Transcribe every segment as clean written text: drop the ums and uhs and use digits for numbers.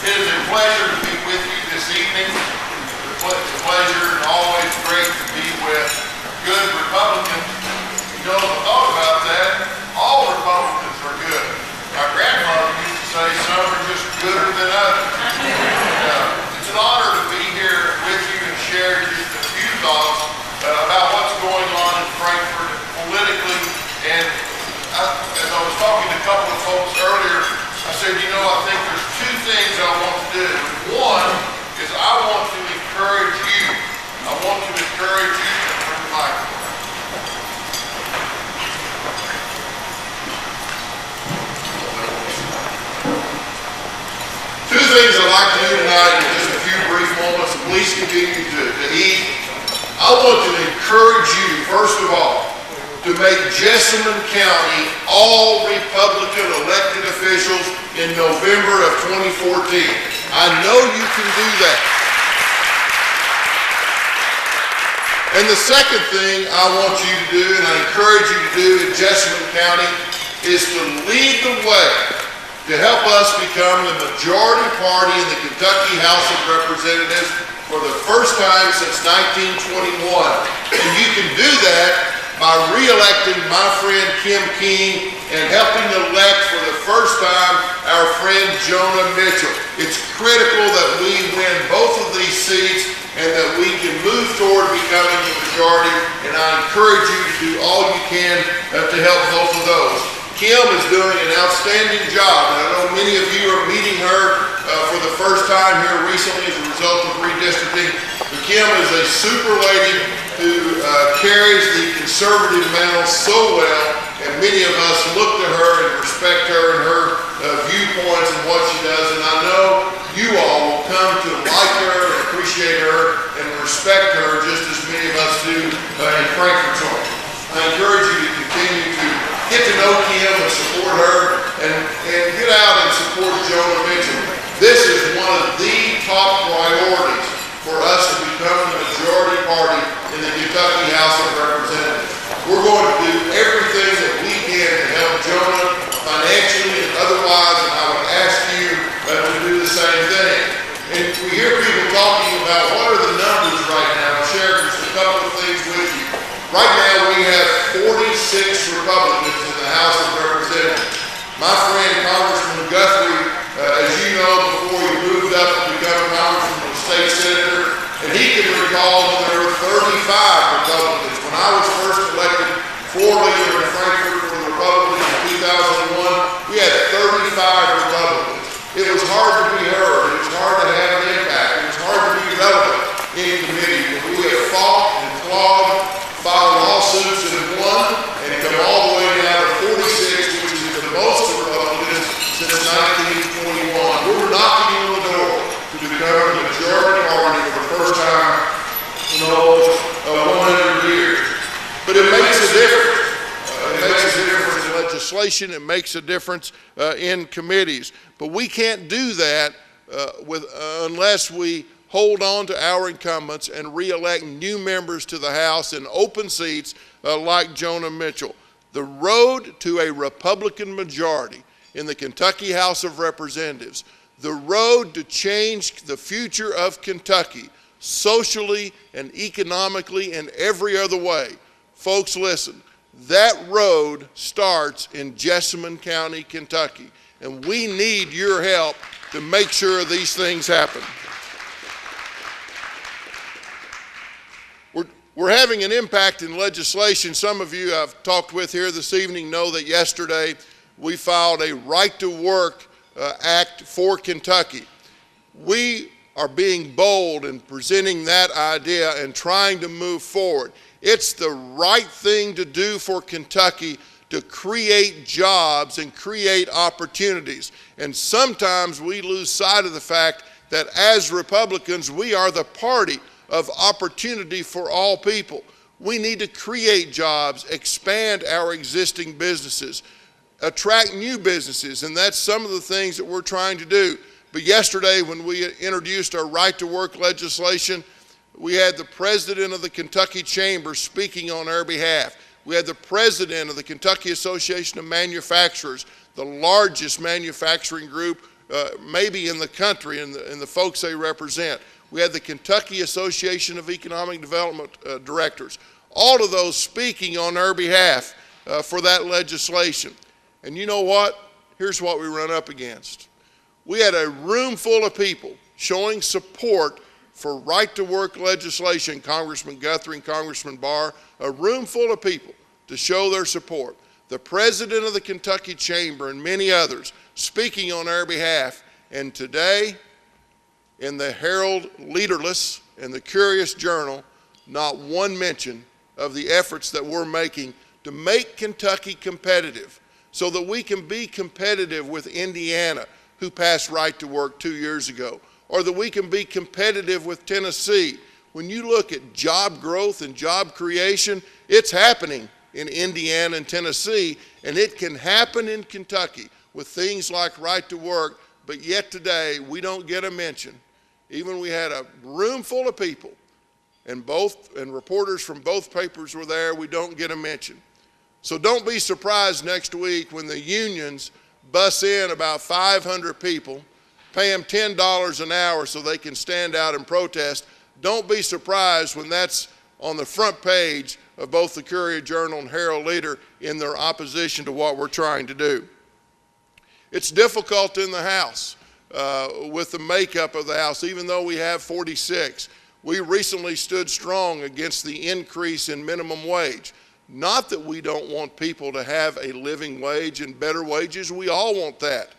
It is a pleasure to be with you this evening. It's a pleasure and always great to be with good Republicans. You know, the thought about that, all Republicans are good. My grandmother used to say some are just gooder than others. It's an honor to be here with you and share just a few thoughts about what's going on in Frankfort politically. And as I was talking to a couple of folks earlier, I said, you know, I think there's two things I want to do. One is I want to encourage you. I want to encourage you to bring the microphone. Two things I'd like to do tonight in just a few brief moments. Please continue to eat. I want to encourage you, first of all, to make Jessamine County all Republican elected officials in November of 2014. I know you can do that. And the second thing I want you to do, and I encourage you to do in Jessamine County, is to lead the way to help us become the majority party in the Kentucky House of Representatives for the first time since 1921. And you can do that by re-electing my friend Kim King and helping elect for the first time our friend Jonah Mitchell. It's critical that we win both of these seats and that we can move toward becoming the majority, and I encourage you to do all you can to help both of those. Kim is doing an outstanding job, and I know many of you are meeting her for the first time here recently as a result of redistricting. But Kim is a super lady who carries the conservative mantle so well, and many of us look to her and respect her and her viewpoints and what she does, and I know you all will come to like her and appreciate her and respect her just as many of us do in Frankfort. I encourage you to continue to get to know Kim and support her and get out and support Jonah Mitchell. This is one of the top priorities for us to become the majority party in the Kentucky House of Representatives. We're going to do everything that we can to help Jonah financially and otherwise, and I would ask you to do the same thing. And we hear people talking about what are the numbers right now. I'll share just a couple of things with you. Right now we have 46 Republicans in the House of Representatives. My friend Congressman Guthrie, as you know, before he moved up to become Congressman and state senator, and he can recall that there were 35 Republicans. When I was first elected floor leader in Frankfort for the Republicans in 2001, we had 35 Republicans. It was hard to be heard. It was hard to have an impact. It was hard to be relevant in committee. But we have fought and clawed, filed lawsuits and won, and come all the way down to 46, which is the most Republicans since 1921. We're knocking on the door to become the majority party for the first time in almost 100 years. But it makes a difference. It makes a difference in legislation. It makes a difference in committees. But we can't do that unless we hold on to our incumbents and re-elect new members to the House in open seats like Jonah Mitchell. The road to a Republican majority in the Kentucky House of Representatives, the road to change the future of Kentucky socially and economically and every other way. Folks, listen, that road starts in Jessamine County, Kentucky, and we need your help to make sure these things happen. We're having an impact in legislation. Some of you I've talked with here this evening know that yesterday we filed a Right to Work Act for Kentucky. We are being bold in presenting that idea and trying to move forward. It's the right thing to do for Kentucky to create jobs and create opportunities. And sometimes we lose sight of the fact that as Republicans, we are the party of opportunity for all people. We need to create jobs, expand our existing businesses, attract new businesses, and that's some of the things that we're trying to do. But yesterday, when we introduced our Right to Work legislation, we had the president of the Kentucky Chamber speaking on our behalf. We had the president of the Kentucky Association of Manufacturers, the largest manufacturing group maybe in the country and the folks they represent. We had the Kentucky Association of Economic Development Directors, all of those speaking on their behalf for that legislation. And you know what? Here's what we run up against. We had a room full of people showing support for right-to-work legislation, Congressman Guthrie and Congressman Barr, a room full of people to show their support. The president of the Kentucky Chamber and many others speaking on our behalf. And today, in the Herald Leaderless and the Curious Journal, not one mention of the efforts that we're making to make Kentucky competitive so that we can be competitive with Indiana, who passed right to work 2 years ago, or that we can be competitive with Tennessee. When you look at job growth and job creation, it's happening in Indiana and Tennessee, and it can happen in Kentucky with things like right to work, but yet today we don't get a mention. Even we had a room full of people, and reporters from both papers were there, we don't get a mention. So don't be surprised next week when the unions bus in about 500 people, pay them $10 an hour so they can stand out and protest. Don't be surprised when that's on the front page of both the Courier Journal and Herald Leader in their opposition to what we're trying to do. It's difficult in the House with the makeup of the House, even though we have 46. We recently stood strong against the increase in minimum wage. Not that we don't want people to have a living wage and better wages, we all want that.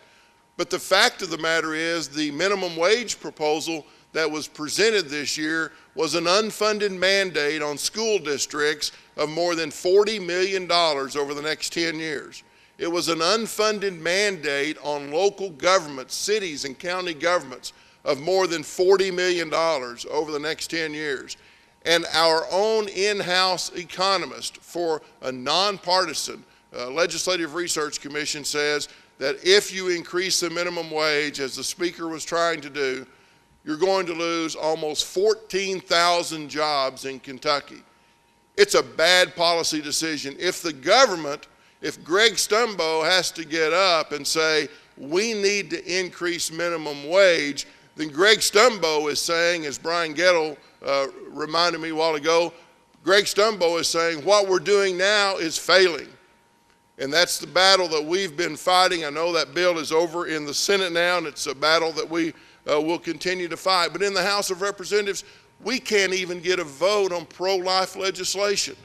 But the fact of the matter is the minimum wage proposal that was presented this year was an unfunded mandate on school districts of more than $40 million over the next 10 years. It was an unfunded mandate on local governments, cities and county governments of more than $40 million over the next 10 years. And our own in-house economist for a nonpartisan Legislative Research Commission says that if you increase the minimum wage, as the Speaker was trying to do, you're going to lose almost 14,000 jobs in Kentucky. It's a bad policy decision. If the government, if Greg Stumbo has to get up and say, we need to increase minimum wage, then Greg Stumbo is saying, as Brian Gettle reminded me a while ago, Greg Stumbo is saying what we're doing now is failing. And that's the battle that we've been fighting. I know that bill is over in the Senate now, and it's a battle that we will continue to fight. But in the House of Representatives, we can't even get a vote on pro-life legislation.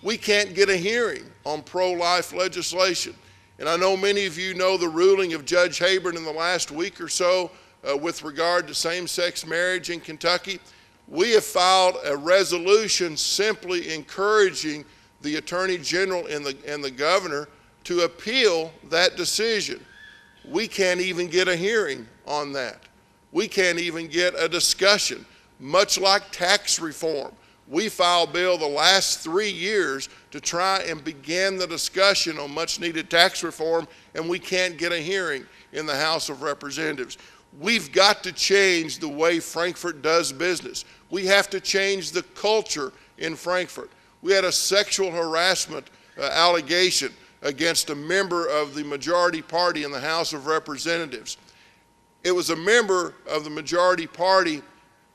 We can't get a hearing on pro-life legislation. And I know many of you know the ruling of Judge Habern in the last week or so with regard to same-sex marriage in Kentucky. We have filed a resolution simply encouraging the Attorney General and the Governor to appeal that decision. We can't even get a hearing on that. We can't even get a discussion, much like tax reform. We filed bill the last 3 years to try and begin the discussion on much needed tax reform, and we can't get a hearing in the House of Representatives. We've got to change the way Frankfort does business. We have to change the culture in Frankfort. We had a sexual harassment allegation against a member of the majority party in the House of Representatives. It was a member of the majority party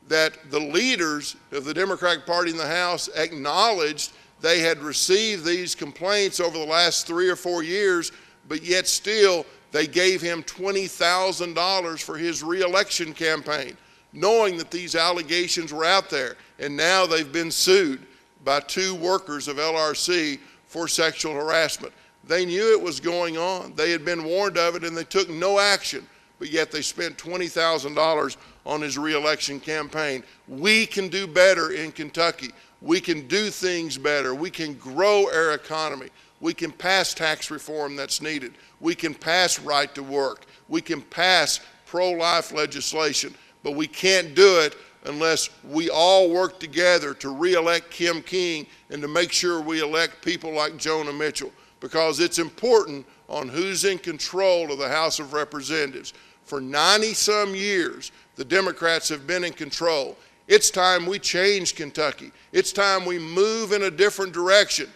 that the leaders of the Democratic Party in the House acknowledged they had received these complaints over the last 3 or 4 years, but yet still they gave him $20,000 for his reelection campaign, knowing that these allegations were out there. And now they've been sued by 2 workers of LRC for sexual harassment. They knew it was going on. They had been warned of it, and they took no action, but yet they spent $20,000 on his reelection campaign. We can do better in Kentucky. We can do things better. We can grow our economy. We can pass tax reform that's needed. We can pass right to work. We can pass pro-life legislation, but we can't do it unless we all work together to re-elect Kim King and to make sure we elect people like Jonah Mitchell, because it's important on who's in control of the House of Representatives. For 90-some years, the Democrats have been in control. It's time we change Kentucky. It's time we move in a different direction.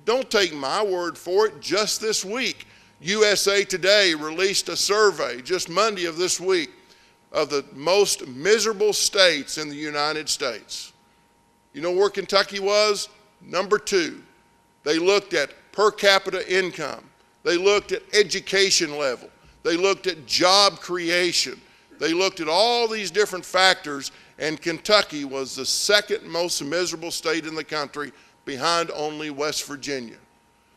Don't take my word for it. Just this week, USA Today released a survey just Monday of this week of the most miserable states in the United States. You know where Kentucky was? Number 2. They looked at per capita income. They looked at education level. They looked at job creation. They looked at all these different factors, and Kentucky was the second most miserable state in the country, behind only West Virginia.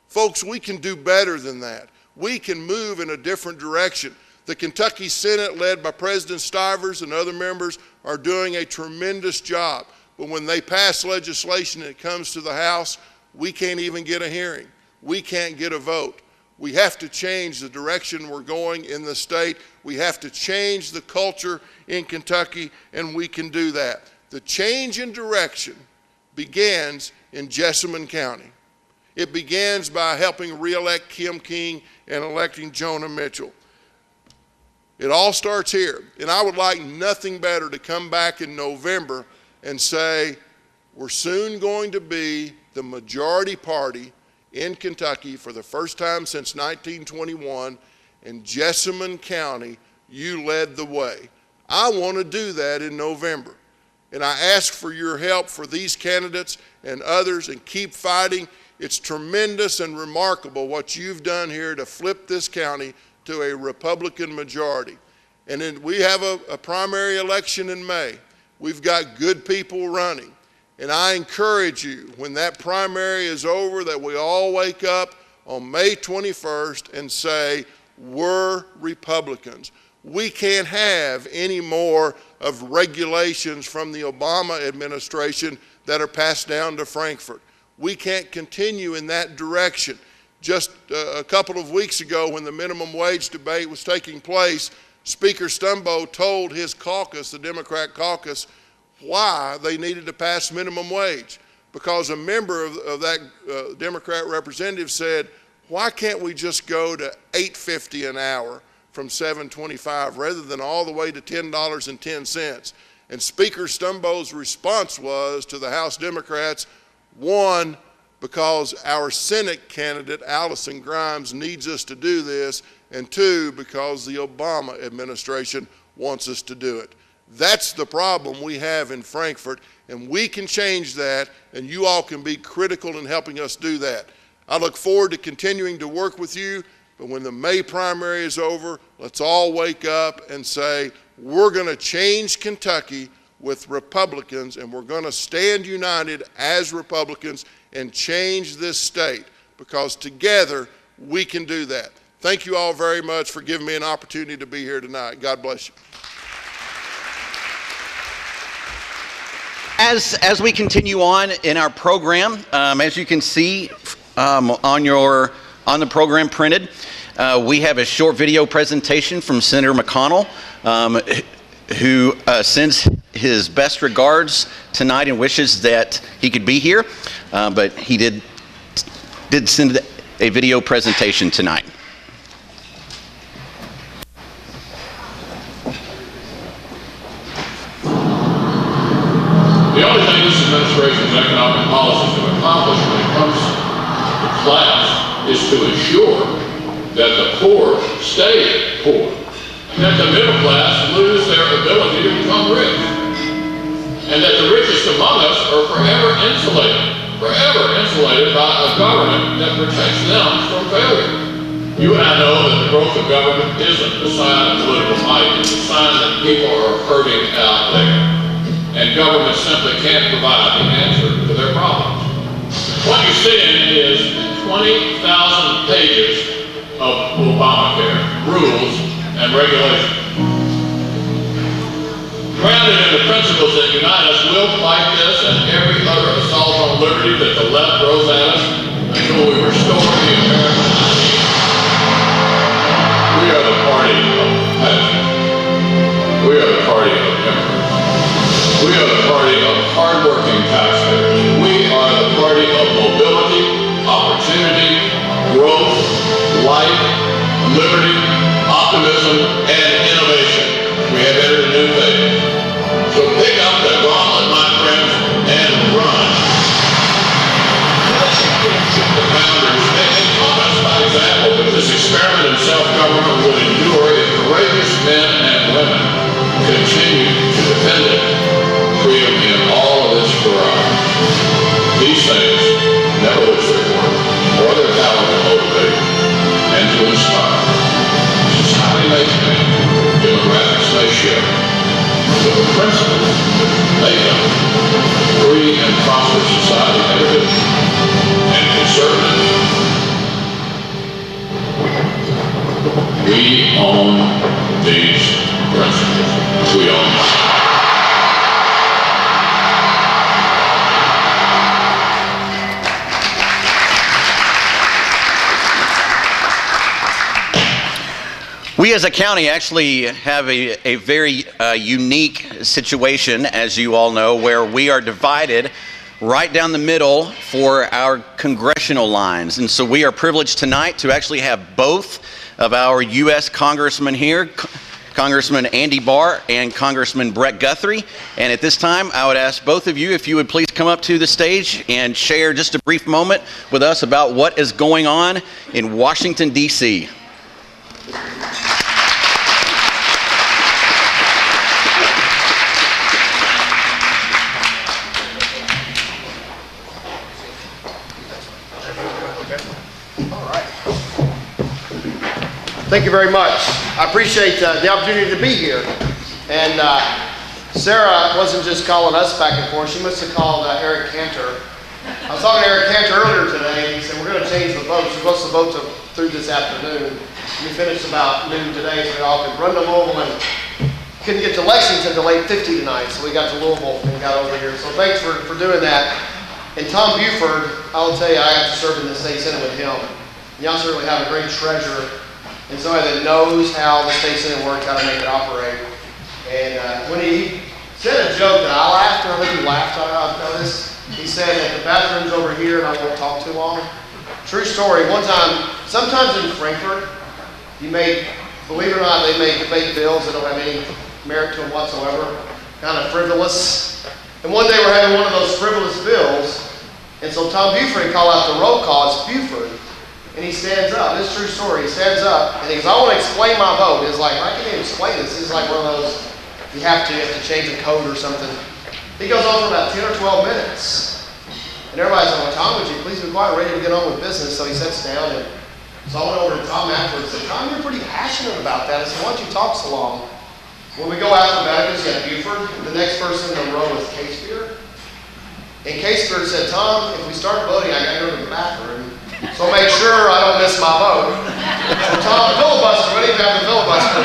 Folks, we can do better than that. We can move in a different direction. The Kentucky Senate, led by President Stivers and other members, are doing a tremendous job. But when they pass legislation and it comes to the House, we can't even get a hearing. We can't get a vote. We have to change the direction we're going in the state. We have to change the culture in Kentucky, and we can do that. The change in direction begins in Jessamine County. It begins by helping re-elect Kim King and electing Jonah Mitchell. It all starts here, and I would like nothing better to come back in November and say, we're soon going to be the majority party in Kentucky for the first time since 1921. In Jessamine County, you led the way. I want to do that in November. And I ask for your help for these candidates and others, and keep fighting. It's tremendous and remarkable what you've done here to flip this county to a Republican majority. And then we have a primary election in May. We've got good people running. And I encourage you, when that primary is over, that we all wake up on May 21st and say, we're Republicans. We can't have any more of regulations from the Obama administration that are passed down to Frankfurt. We can't continue in that direction. Just a couple of weeks ago, when the minimum wage debate was taking place, Speaker Stumbo told his caucus, the Democrat caucus, why they needed to pass minimum wage. Because a member of that Democrat representative said, why can't we just go to $8.50 an hour from $7.25 rather than all the way to $10.10? And Speaker Stumbo's response was to the House Democrats, 1, because our Senate candidate, Allison Grimes, needs us to do this, and 2, because the Obama administration wants us to do it. That's the problem we have in Frankfurt, and we can change that, and you all can be critical in helping us do that. I look forward to continuing to work with you, but when the May primary is over, let's all wake up and say, we're going to change Kentucky with Republicans, and we're going to stand united as Republicans and change this state, because together we can do that. Thank you all very much for giving me an opportunity to be here tonight. God bless you. As we continue on in our program, as you can see on the program printed, we have a short video presentation from Senator McConnell, who sends his best regards tonight and wishes that he could be here, but he did send a video presentation tonight. The only thing this administration's economic policies have accomplished when it comes to class is to ensure that the poor stay poor, and that the middle class lose their ability to become rich, and that the richest among us are forever insulated by a government that protects them from failure. You and I know that the growth of government isn't a sign of political might, it's a sign that people are hurting out there. And government simply can't provide the answer to their problems. What you're seeing is 20,000 pages of Obamacare rules and regulations. Grounded in the principles that unite us, we'll fight this and every other assault on liberty that the left throws at us until we restore the American dream. We are the party of compassion. We are the party of immigrants. We are the party of hardworking taxpayers. We are the party of mobility, opportunity, growth, life, liberty, optimism, and innovation. We have entered a new phase. So pick up the gauntlet, my friends, and run. The founders, and taught us by example that this experiment will endure if courageous men and women continue to defend it, freedom in all of its varieties. These things never lose their worth or their power to motivate and to inspire. Society may change, demographics may shift, but the principles that make up free and prosperous society have been, and conservatives, we own these principles. We own them. We as a county actually have a very unique situation, as you all know, where we are divided right down the middle for our congressional lines. And so we are privileged tonight to actually have both of our U.S. congressmen here, Congressman Andy Barr and Congressman Brett Guthrie. And at this time, I would ask both of you if you would please come up to the stage and share just a brief moment with us about what is going on in Washington, D.C. Thank you very much. I appreciate the opportunity to be here. And Sarah wasn't just calling us back and forth. She must have called Eric Cantor. I was talking to Eric Cantor earlier today. He said, we're going to change the vote. We're supposed to vote through this afternoon. We finished about noon today, so we all could run to Louisville and couldn't get to Lexington until 8:50 tonight. So we got to Louisville and got over here. So thanks for doing that. And Tom Buford, I'll tell you, I have to serve in the state senate with him. Y'all certainly have a great treasurer and somebody that knows how the state senate works, how to make it operate. And when he said a joke that I laughed, and I think he laughed, I've noticed. He said that the bathroom's over here and I won't talk too long. True story, one time, sometimes in Frankfurt, believe it or not, they make fake bills that don't have any merit to them whatsoever, kind of frivolous. And one day we're having one of those frivolous bills, and so Tom Buford called out the roll call, it's Buford. And he stands up. This is a true story. He stands up and he goes, I want to explain my vote. It's like, I can't even explain this. This is like one of those, you have to change a code or something. He goes on for about 10 or 12 minutes. And everybody's like, well, Tom, would you please be quiet, ready to get on with business? So he sits down, and so I went over to Tom afterwards and said, Tom, you're pretty passionate about that. I said, why don't you talk so long? When we go alphabetically, you have Buford. The next person in the row is Casebeard. And Casebeard said, Tom, if we start voting, I got to go to the bathroom. So make sure I don't miss my vote. So Tom, the filibuster, we didn't have the filibuster.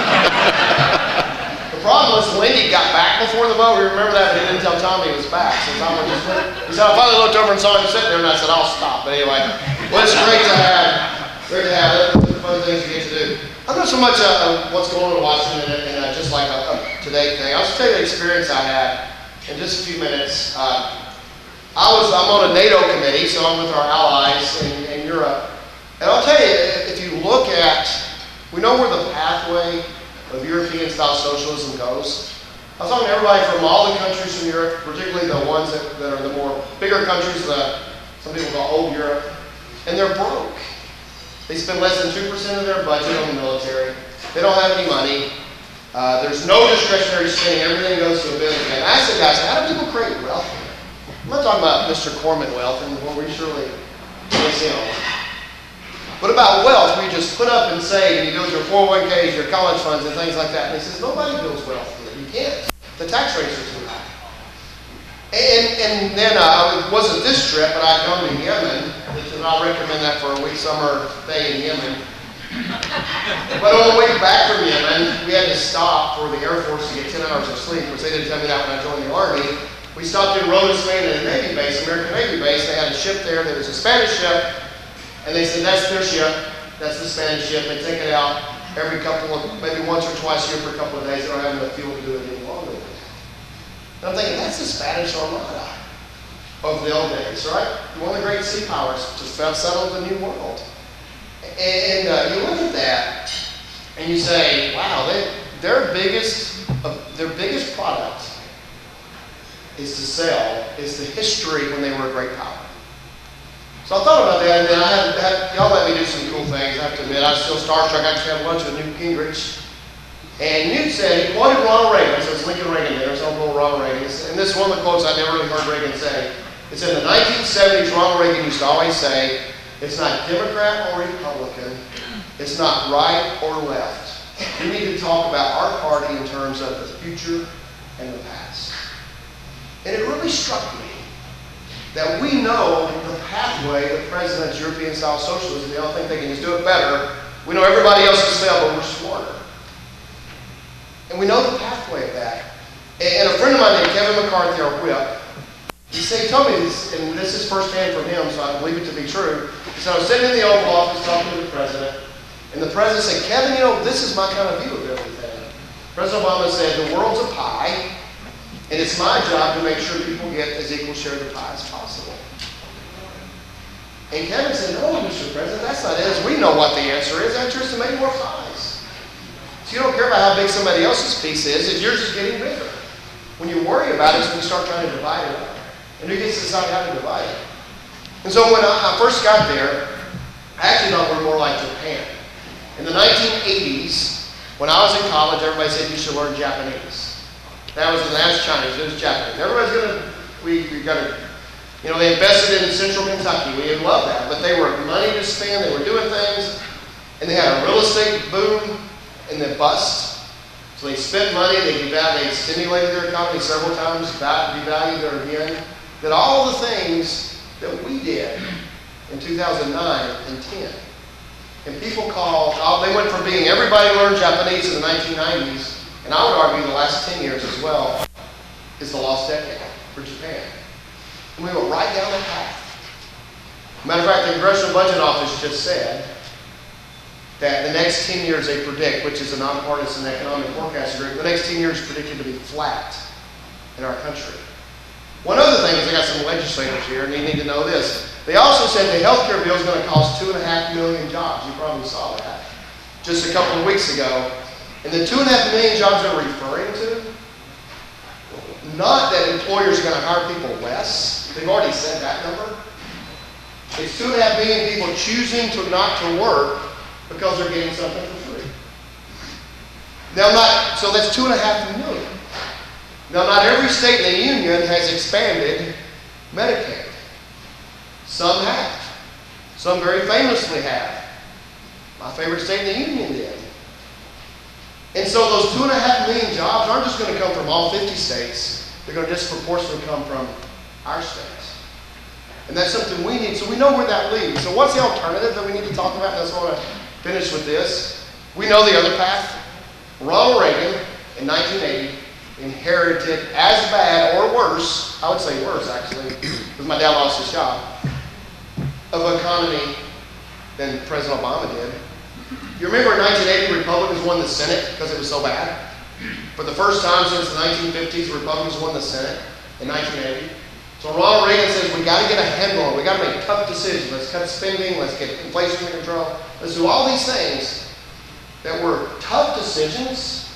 The problem was Wendy got back before the vote. We remember that, but he didn't tell Tom he was back. So Tom just went. He said, I finally looked over and saw him sitting there, and I said, I'll stop. But anyway, well, it's great to have. Those are fun things we get to do. I'm not so much what's going on in Washington and just like a today thing. I'll just tell you the experience I had in just a few minutes. I'm on a NATO committee, so I'm with our allies in Europe. And I'll tell you, if you look at, we know where the pathway of European-style socialism goes. I was talking to everybody from all the countries from Europe, particularly the ones that are the more bigger countries, some people call old Europe, and they're broke. They spend less than 2% of their budget on the military. They don't have any money. There's no discretionary spending. Everything goes to a business. And I said, guys, how do people create wealth? I'm not talking about Mr. Corman wealth, and what we surely miss him. What about wealth? We just put up and save, and you go to your 401ks, your college funds, and things like that. And he says, nobody builds wealth here. You can't. The tax rates are too high. And then it wasn't this trip, but I'd gone to Yemen, and I'll recommend that for a week summer stay in Yemen. But on the way back from Yemen, we had to stop for the Air Force to get 10 hours of sleep, which they didn't tell me that when I joined the Army. We stopped in Rhodes, Spain at a Navy base, American Navy base. They had a ship there. There was a Spanish ship, and they said, that's their ship. That's the Spanish ship. They take it out every maybe once or twice a year for a couple of days. They don't have enough fuel to do it any longer. And I'm thinking, that's the Spanish Armada of the old days, right? One of the great sea powers to settle the New World. And you look at that, and you say, wow, their biggest product is to sell, is the history when they were a great power. So I thought about that, and then y'all let me do some cool things. I have to admit, I was still starstruck. I actually had lunch with Newt Gingrich. And Newt said, he quoted Ronald Reagan, so it's Lincoln Reagan there, so little Ronald Reagan. And this is one of the quotes I never really heard Reagan say. It's in the 1970s, Ronald Reagan used to always say, it's not Democrat or Republican, it's not right or left. We need to talk about our party in terms of the future and the past. And it really struck me that we know the pathway of President's European-style socialism. They all think they can just do it better. We know everybody else is failed, but we're smarter. And we know the pathway of that. And a friend of mine named Kevin McCarthy, our whip, he told me this, and this is firsthand from him, so I believe it to be true. He said, I was sitting in the Oval Office talking to the president, and the president said, Kevin, you know, this is my kind of view of everything. President Obama said, the world's a pie, and it's my job to make sure people get as equal share of the pie as possible. And Kevin said, no, Mr. President, that's not it. We know what the answer is. The answer is to make more pies. So you don't care about how big somebody else's piece is. Yours is getting bigger. When you worry about it, it's when you start trying to divide it up. And who gets to decide how to divide it? And so when I first got there, I actually thought we were more like Japan. In the 1980s, when I was in college, everybody said you should learn Japanese. That was Chinese, it was Japanese. Everybody's they invested in central Kentucky. We didn't love that, but they were money to spend, they were doing things, and they had a real estate boom and then bust. So they spent money, they stimulated their economy several times, devalued their yen, did all the things that we did in 2009 and 10. And people they went from being everybody learned Japanese in the 1990s, and I would argue the last 10 years as well, is the lost decade for Japan. And we went right down that path. Matter of fact, the Congressional Budget Office just said that the next 10 years they predict, which is a nonpartisan economic forecasting group, the next 10 years is predicted to be flat in our country. One other thing is I got some legislators here, and you need to know this. They also said the health care bill is going to cost 2.5 million jobs. You probably saw that just a couple of weeks ago. And the 2.5 million jobs they're referring to, not that employers are going to hire people less. They've already said that number. It's 2.5 million people choosing not to work because they're getting something for free. So that's 2.5 million. Now, not every state in the union has expanded Medicaid. Some have. Some very famously have. My favorite state in the union did. And so those 2.5 million jobs aren't just going to come from all 50 states. They're going to disproportionately come from our states. And that's something we need. So we know where that leads. So what's the alternative that we need to talk about? And that's why I want to finish with this. We know the other path. Ronald Reagan in 1980 inherited as bad or worse, I would say worse actually, because my dad lost his job, of economy than President Obama did. You remember in 1980, Republicans won the Senate because it was so bad? For the first time since the 1950s, Republicans won the Senate in 1980. So Ronald Reagan says, we got to get a handle on it. We got to make tough decisions. Let's cut spending. Let's get inflation under control. Let's do all these things that were tough decisions,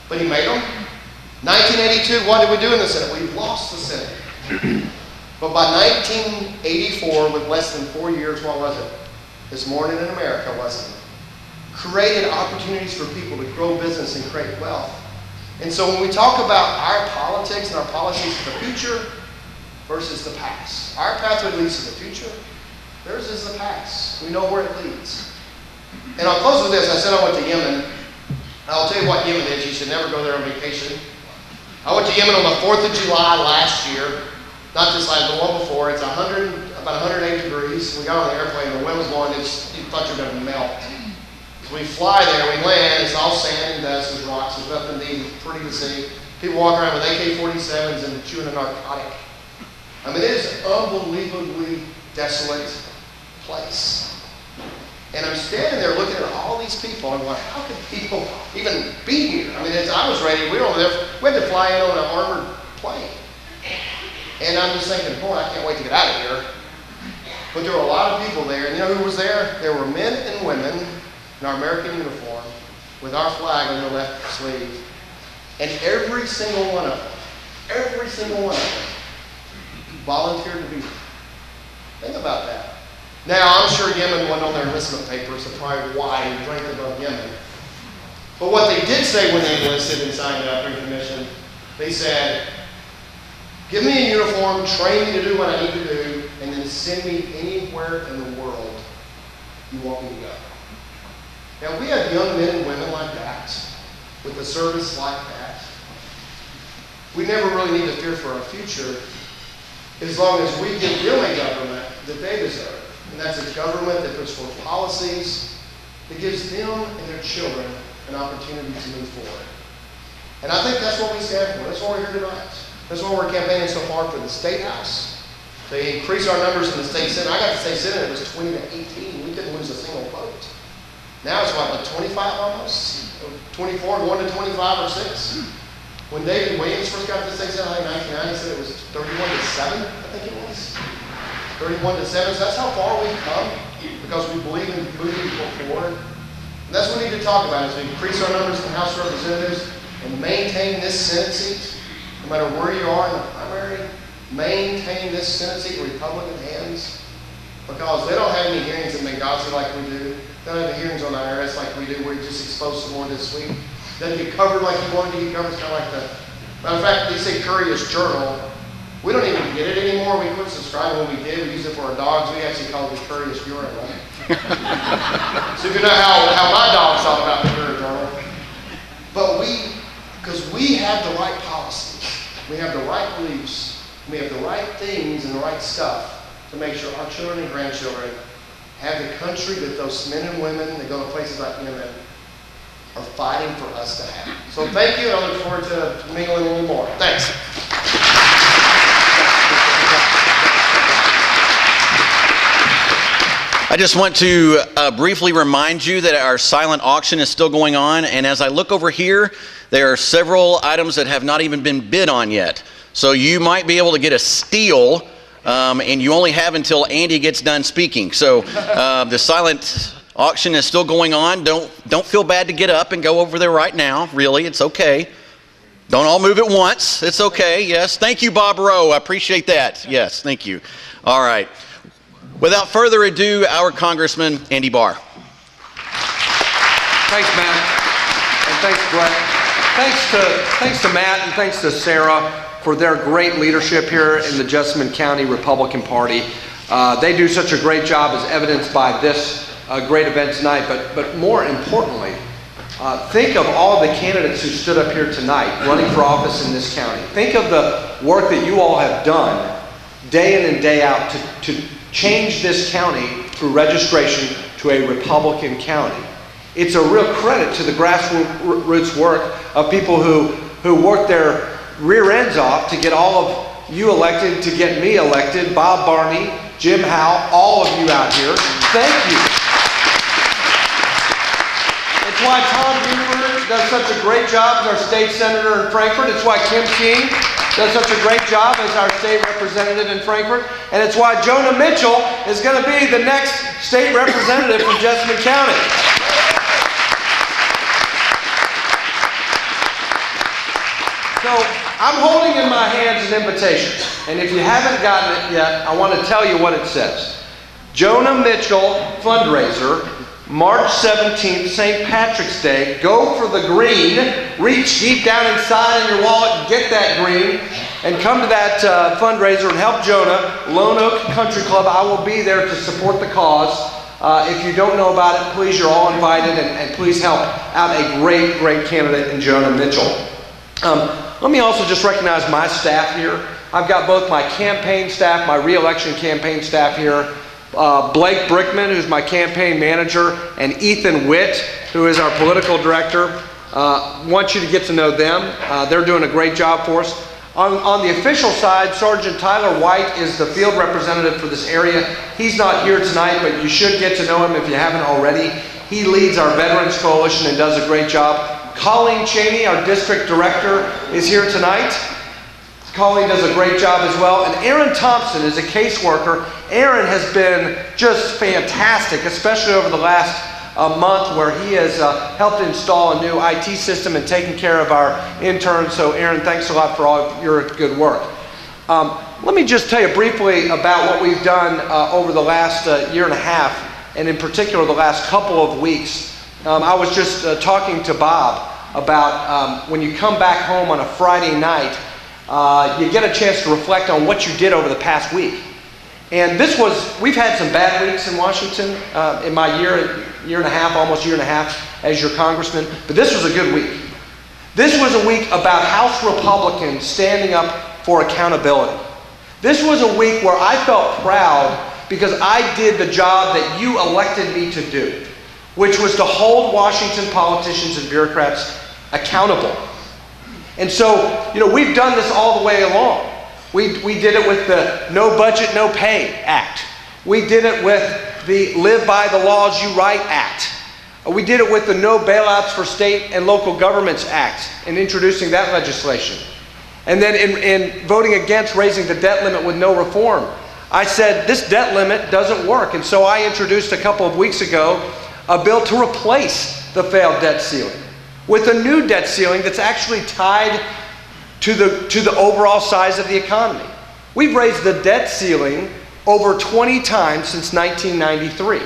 but he made them. 1982, what did we do in the Senate? We lost the Senate. But by 1984, with less than 4 years, what was it? This Morning in America, wasn't it? Created opportunities for people to grow business and create wealth. And so when we talk about our politics and our policies for the future versus the past, our pathway leads to the future. Theirs is the past. We know where it leads. And I'll close with this. I said I went to Yemen. I'll tell you what Yemen is. You should never go there on vacation. I went to Yemen on the 4th of July last year. Not this last, the one before. It's about 108 degrees. We got on the airplane. The wind was blowing. You thought you were going to melt. So we fly there. We land. It's all sand and dust. There's rocks. There's nothing neat. It's pretty to see. People walk around with AK-47s and chewing a narcotic. I mean, it is an unbelievably desolate place. And I'm standing there looking at all these people and going, how could people even be here? I mean, I was ready. We had to fly in on an armored plane. And I'm just thinking, boy, I can't wait to get out of here. But there were a lot of people there. And you know who was there? There were men and women in our American uniform with our flag on their left sleeve. And every single one of them volunteered to be there. Think about that. Now, I'm sure Yemen wasn't on their enlistment papers, so probably why he ranked above Yemen. But what they did say when they enlisted and signed up for the mission, they said, give me a uniform, train me to do what I need to do, and then send me anywhere in the world you want me to go. Now, we have young men and women like that, with a service like that. We never really need to fear for our future as long as we give them a government that they deserve. And that's a government that puts forth policies that gives them and their children an opportunity to move forward. And I think that's what we stand for. That's why we're here tonight. That's why we're campaigning so hard for the State House. They increase our numbers in the State Senate. I got the State Senate, it was 20 to 18. We didn't lose a single vote. Now it's like 25 almost? 24, going to 25 or 6. When David Williams first got to the State Senate in 1990, he said it was 31 to 7, I think it was. 31 to 7, so that's how far we've come because we believe in moving people forward. And that's what we need to talk about as we increase our numbers in the House of Representatives and maintain this Senate seat, no matter where you are in the primary, maintain this Senate seat in Republican hands because they don't have any hearings in Benghazi like we do. They don't have the hearings on the IRS like we do where you just expose some more this week. Doesn't get covered like you wanted to get covered. It's kind of like the, matter of fact, they say Courier's Journal. We don't even get it anymore. We quit subscribing when we did. We use it for our dogs. We actually call it the Courier's Urine, right? So if you know how my dogs talk about the Courier Journal. But because we have the right policies, we have the right beliefs, we have the right things and the right stuff to make sure our children and grandchildren have the country that those men and women that go to places like Yemen are fighting for us to have. So thank you, and I look forward to mingling a little more. Thanks. I just want to briefly remind you that our silent auction is still going on, and as I look over here, there are several items that have not even been bid on yet. So you might be able to get a steal, and you only have until Andy gets done speaking. So the silent auction is still going on. Don't feel bad to get up and go over there right now. Really, it's okay. Don't all move at once. It's okay. Yes. Thank you, Bob Rowe. I appreciate that. Yes. Thank you. All right. Without further ado, our Congressman, Andy Barr. Thanks, Matt. And thanks, Brett. Thanks to Matt and thanks to Sarah for their great leadership here in the Jessamine County Republican Party. They do such a great job as evidenced by this great event tonight. But more importantly, think of all the candidates who stood up here tonight running for office in this county. Think of the work that you all have done day in and day out to change this county through registration to a Republican county. It's a real credit to the grassroots work of people who worked their rear ends off to get all of you elected, to get me elected, Bob Barney, Jim Howe, all of you out here. Thank you. It's why Tom Buford does such a great job as our state senator in Frankfort. It's why Kim King does such a great job as our state representative in Frankfort. And it's why Jonah Mitchell is going to be the next state representative from Jessamine County. So I'm holding in my hands an invitation. And if you haven't gotten it yet, I want to tell you what it says. Jonah Mitchell fundraiser, March 17th, St. Patrick's Day. Go for the green. Reach deep down inside in your wallet and get that green. And come to that fundraiser and help Jonah. Lone Oak Country Club. I will be there to support the cause. If you don't know about it, please, you're all invited. And please help out a great, great candidate in Jonah Mitchell. Let me also just recognize my staff here. I've got both my campaign staff, my re-election campaign staff here. Blake Brickman, who's my campaign manager, and Ethan Witt, who is our political director. Want you to get to know them. They're doing a great job for us. On the official side, Sergeant Tyler White is the field representative for this area. He's not here tonight, but you should get to know him if you haven't already. He leads our Veterans Coalition and does a great job. Colleen Cheney, our district director, is here tonight. Colleen does a great job as well. And Aaron Thompson is a caseworker. Aaron has been just fantastic, especially over the last month where he has helped install a new IT system and taken care of our interns. So Aaron, thanks a lot for all of your good work. Let me just tell you briefly about what we've done over the last year and a half, and in particular the last couple of weeks. I was just talking to Bob about when you come back home on a Friday night, you get a chance to reflect on what you did over the past week. And we've had some bad weeks in Washington in my year and a half, almost year and a half as your congressman, but this was a good week. This was a week about House Republicans standing up for accountability. This was a week where I felt proud because I did the job that you elected me to do, which was to hold Washington politicians and bureaucrats accountable. And so, we've done this all the way along. We did it with the No Budget, No Pay Act. We did it with the Live by the Laws You Write Act. We did it with the No Bailouts for State and Local Governments Act and introducing that legislation. And then in voting against raising the debt limit with no reform, I said this debt limit doesn't work. And so I introduced a couple of weeks ago a bill to replace the failed debt ceiling with a new debt ceiling that's actually tied to the overall size of the economy. We've raised the debt ceiling over 20 times since 1993.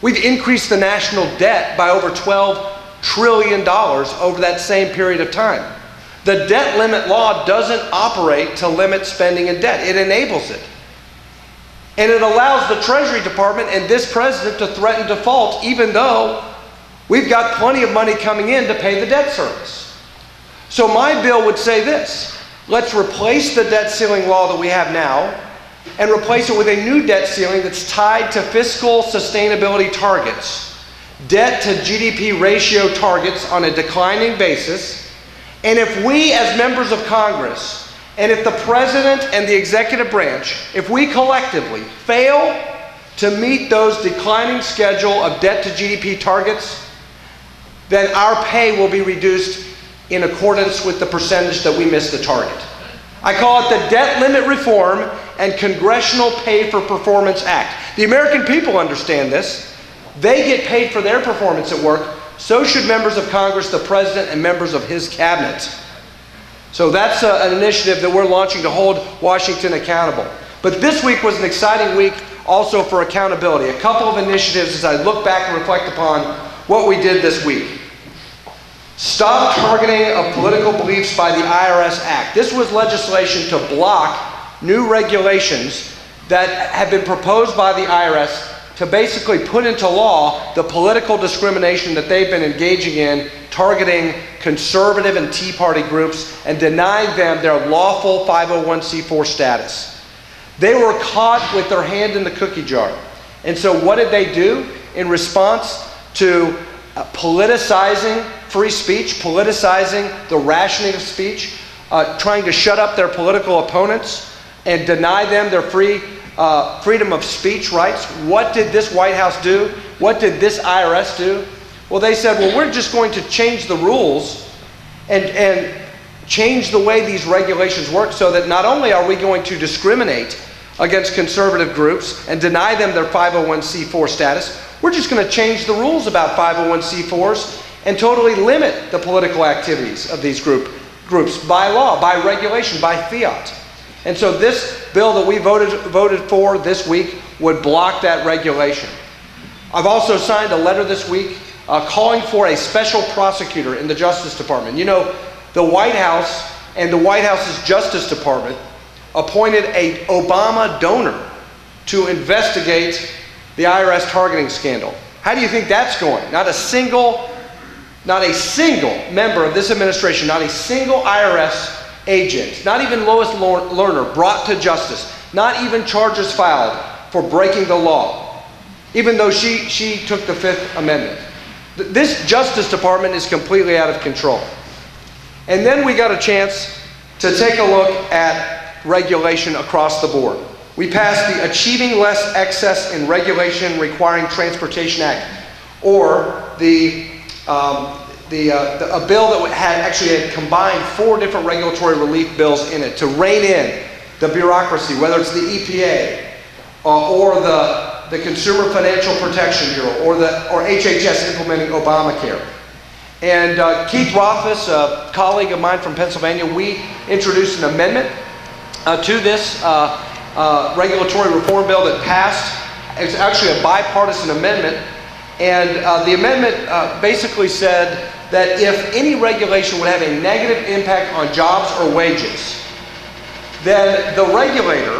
We've increased the national debt by over $12 trillion over that same period of time. The debt limit law doesn't operate to limit spending and debt. It enables it. And it allows the Treasury Department and this president to threaten default even though we've got plenty of money coming in to pay the debt service. So my bill would say this: let's replace the debt ceiling law that we have now and replace it with a new debt ceiling that's tied to fiscal sustainability targets, debt to GDP ratio targets on a declining basis. And if we as members of Congress, and if the President and the executive branch, if we collectively fail to meet those declining schedule of debt to GDP targets, then our pay will be reduced in accordance with the percentage that we missed the target. I call it the Debt Limit Reform and Congressional Pay for Performance Act. The American people understand this. They get paid for their performance at work. So should members of Congress, the President, and members of his cabinet. So that's an initiative that we're launching to hold Washington accountable. But this week was an exciting week also for accountability. A couple of initiatives as I look back and reflect upon what we did this week. Stop targeting of political beliefs by the IRS Act. This was legislation to block new regulations that have been proposed by the IRS to basically put into law the political discrimination that they've been engaging in, targeting conservative and Tea Party groups and denying them their lawful 501c4 status. They were caught with their hand in the cookie jar. And so what did they do in response to politicizing free speech, politicizing the rationing of speech, trying to shut up their political opponents and deny them their freedom of speech rights? What did this White House do? What did this IRS do? Well, they said, well, we're just going to change the rules and change the way these regulations work so that not only are we going to discriminate against conservative groups and deny them their 501c4 status, we're just going to change the rules about 501c4s and totally limit the political activities of these groups by law, by regulation, by fiat. And so this bill that we voted for this week would block that regulation. I've also signed a letter this week calling for a special prosecutor in the Justice Department. You know, the White House and the White House's Justice Department appointed an Obama donor to investigate the IRS targeting scandal. How do you think that's going? Not a single member of this administration, not a single IRS agent, not even Lois Lerner brought to justice, not even charges filed for breaking the law, even though she took the Fifth Amendment. This Justice Department is completely out of control. And then we got a chance to take a look at regulation across the board. We passed the Achieving Less Excess in Regulation Requiring Transportation Act, or a bill that had combined 4 different regulatory relief bills in it to rein in the bureaucracy, whether it's the EPA or the Consumer Financial Protection Bureau or HHS implementing Obamacare. And Keith Rothfuss, a colleague of mine from Pennsylvania, we introduced an amendment to this regulatory reform bill that passed. It's actually a bipartisan amendment, and the amendment basically said that if any regulation would have a negative impact on jobs or wages, then the regulator,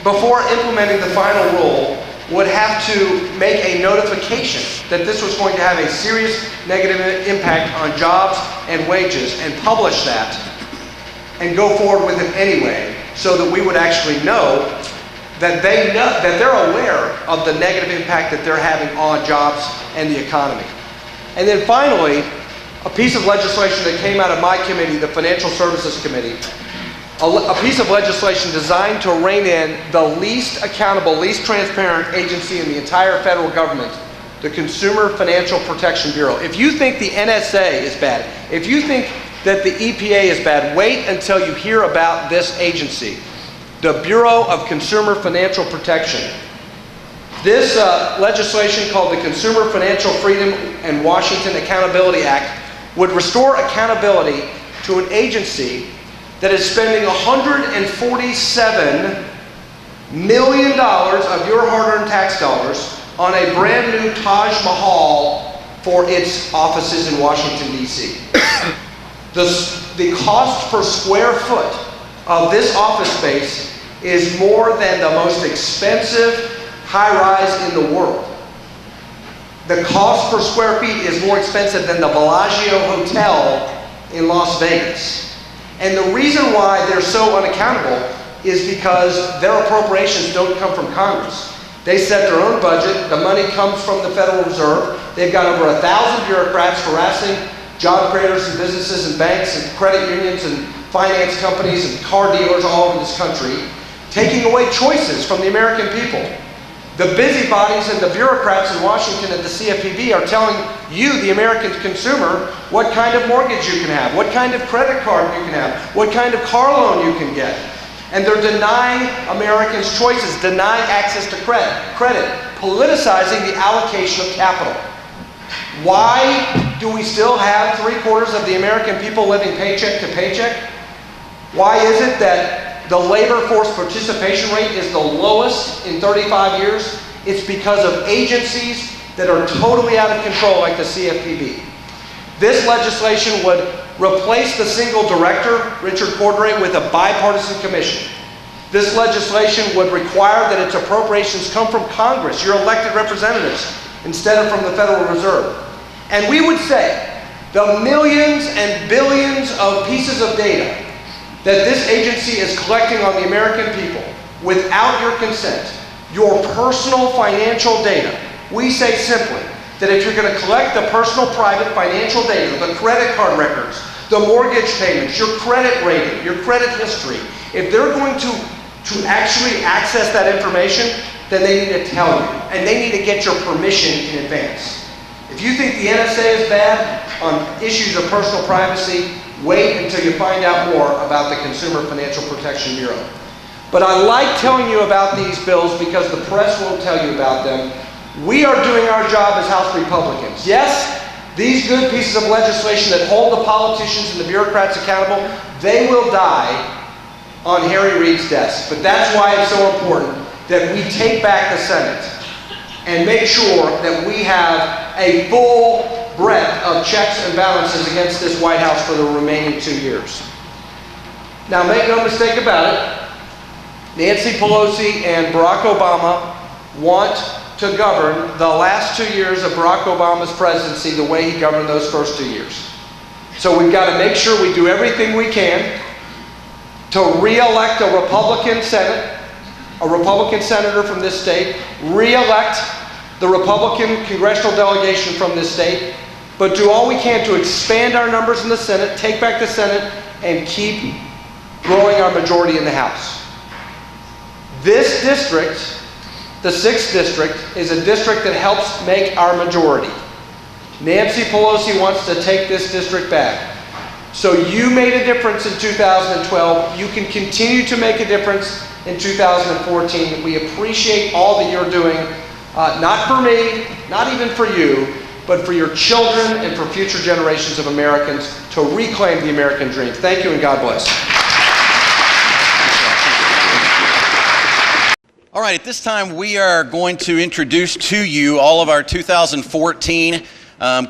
before implementing the final rule, would have to make a notification that this was going to have a serious negative impact on jobs and wages, and publish that and go forward with it anyway, so that we would actually know that they're aware of the negative impact that they're having on jobs and the economy. And then finally, a piece of legislation that came out of my committee, the Financial Services Committee, a piece of legislation designed to rein in the least accountable, least transparent agency in the entire federal government, the Consumer Financial Protection Bureau. If you think the NSA is bad, if you think that the EPA is bad, wait until you hear about this agency, the Bureau of Consumer Financial Protection. This legislation, called the Consumer Financial Freedom and Washington Accountability Act, would restore accountability to an agency that is spending $147 million of your hard-earned tax dollars on a brand new Taj Mahal for its offices in Washington, D.C. The cost per square foot of this office space is more than the most expensive high-rise in the world. The cost per square feet is more expensive than the Bellagio Hotel in Las Vegas. And the reason why they're so unaccountable is because their appropriations don't come from Congress. They set their own budget. The money comes from the Federal Reserve. They've got over 1,000 bureaucrats harassing job creators and businesses and banks and credit unions and finance companies and car dealers all over this country, taking away choices from the American people. The busybodies and the bureaucrats in Washington at the CFPB are telling you, the American consumer, what kind of mortgage you can have, what kind of credit card you can have, what kind of car loan you can get. And they're denying Americans choices, denying access to credit, politicizing the allocation of capital. Why do we still have 3/4 of the American people living paycheck to paycheck? Why is it that the labor force participation rate is the lowest in 35 years? It's because of agencies that are totally out of control, like the CFPB. This legislation would replace the single director, Richard Cordray, with a bipartisan commission. This legislation would require that its appropriations come from Congress, your elected representatives, instead of from the Federal Reserve. And we would say the millions and billions of pieces of data that this agency is collecting on the American people without your consent, your personal financial data. We say simply that if you're going to collect the personal private financial data, the credit card records, the mortgage payments, your credit rating, your credit history, if they're going to actually access that information, then they need to tell you, and they need to get your permission in advance. If you think the NSA is bad on issues of personal privacy, wait until you find out more about the Consumer Financial Protection Bureau. But I like telling you about these bills because the press won't tell you about them. We are doing our job as House Republicans. Yes, these good pieces of legislation that hold the politicians and the bureaucrats accountable, they will die on Harry Reid's desk. But that's why it's so important that we take back the Senate and make sure that we have a full breadth of checks and balances against this White House for the remaining 2 years. Now, make no mistake about it, Nancy Pelosi and Barack Obama want to govern the last 2 years of Barack Obama's presidency the way he governed those first 2 years. So we've got to make sure we do everything we can to re-elect a Republican Senate, a Republican senator from this state, re-elect the Republican congressional delegation from this state, but do all we can to expand our numbers in the Senate, take back the Senate, and keep growing our majority in the House. This district, the 6th district, is a district that helps make our majority. Nancy Pelosi wants to take this district back. So you made a difference in 2012. You can continue to make a difference in 2014. We appreciate all that you're doing, not for me, not even for you, but for your children and for future generations of Americans to reclaim the American dream. Thank you and God bless. All right, at this time we are going to introduce to you all of our 2014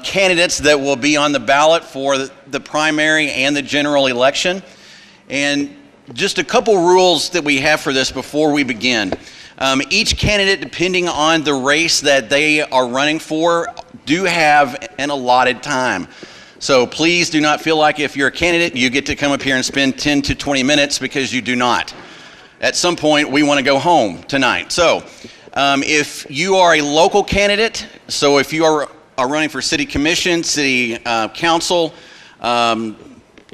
candidates that will be on the ballot for the primary and the general election. And just a couple rules that we have for this before we begin. Each candidate, depending on the race that they are running for, do have an allotted time. So please do not feel like if you're a candidate, you get to come up here and spend 10 to 20 minutes, because you do not. At some point, we want to go home tonight. So if you are a local candidate, so if you are running for city commission, city council,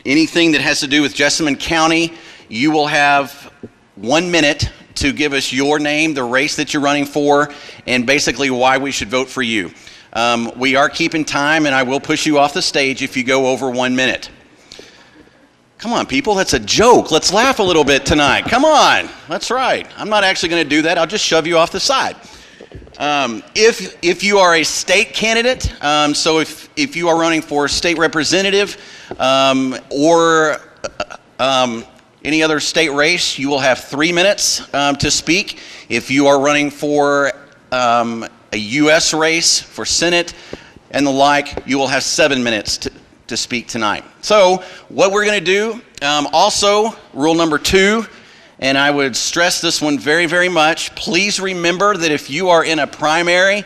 anything that has to do with Jessamine County, you will have 1 minute to give us your name, the race that you're running for, and basically why we should vote for you. We are keeping time, and I will push you off the stage if you go over 1 minute. Come on, people, that's a joke. Let's laugh a little bit tonight. Come on, that's right. I'm not actually going to do that. I'll just shove you off the side. If you are a state candidate, so if you are running for state representative or any other state race, you will have 3 minutes to speak. If you are running for a U.S. race for Senate and the like, you will have 7 minutes to speak tonight. So what we're going to do, also rule number 2, and I would stress this one very, very much, please remember that if you are in a primary,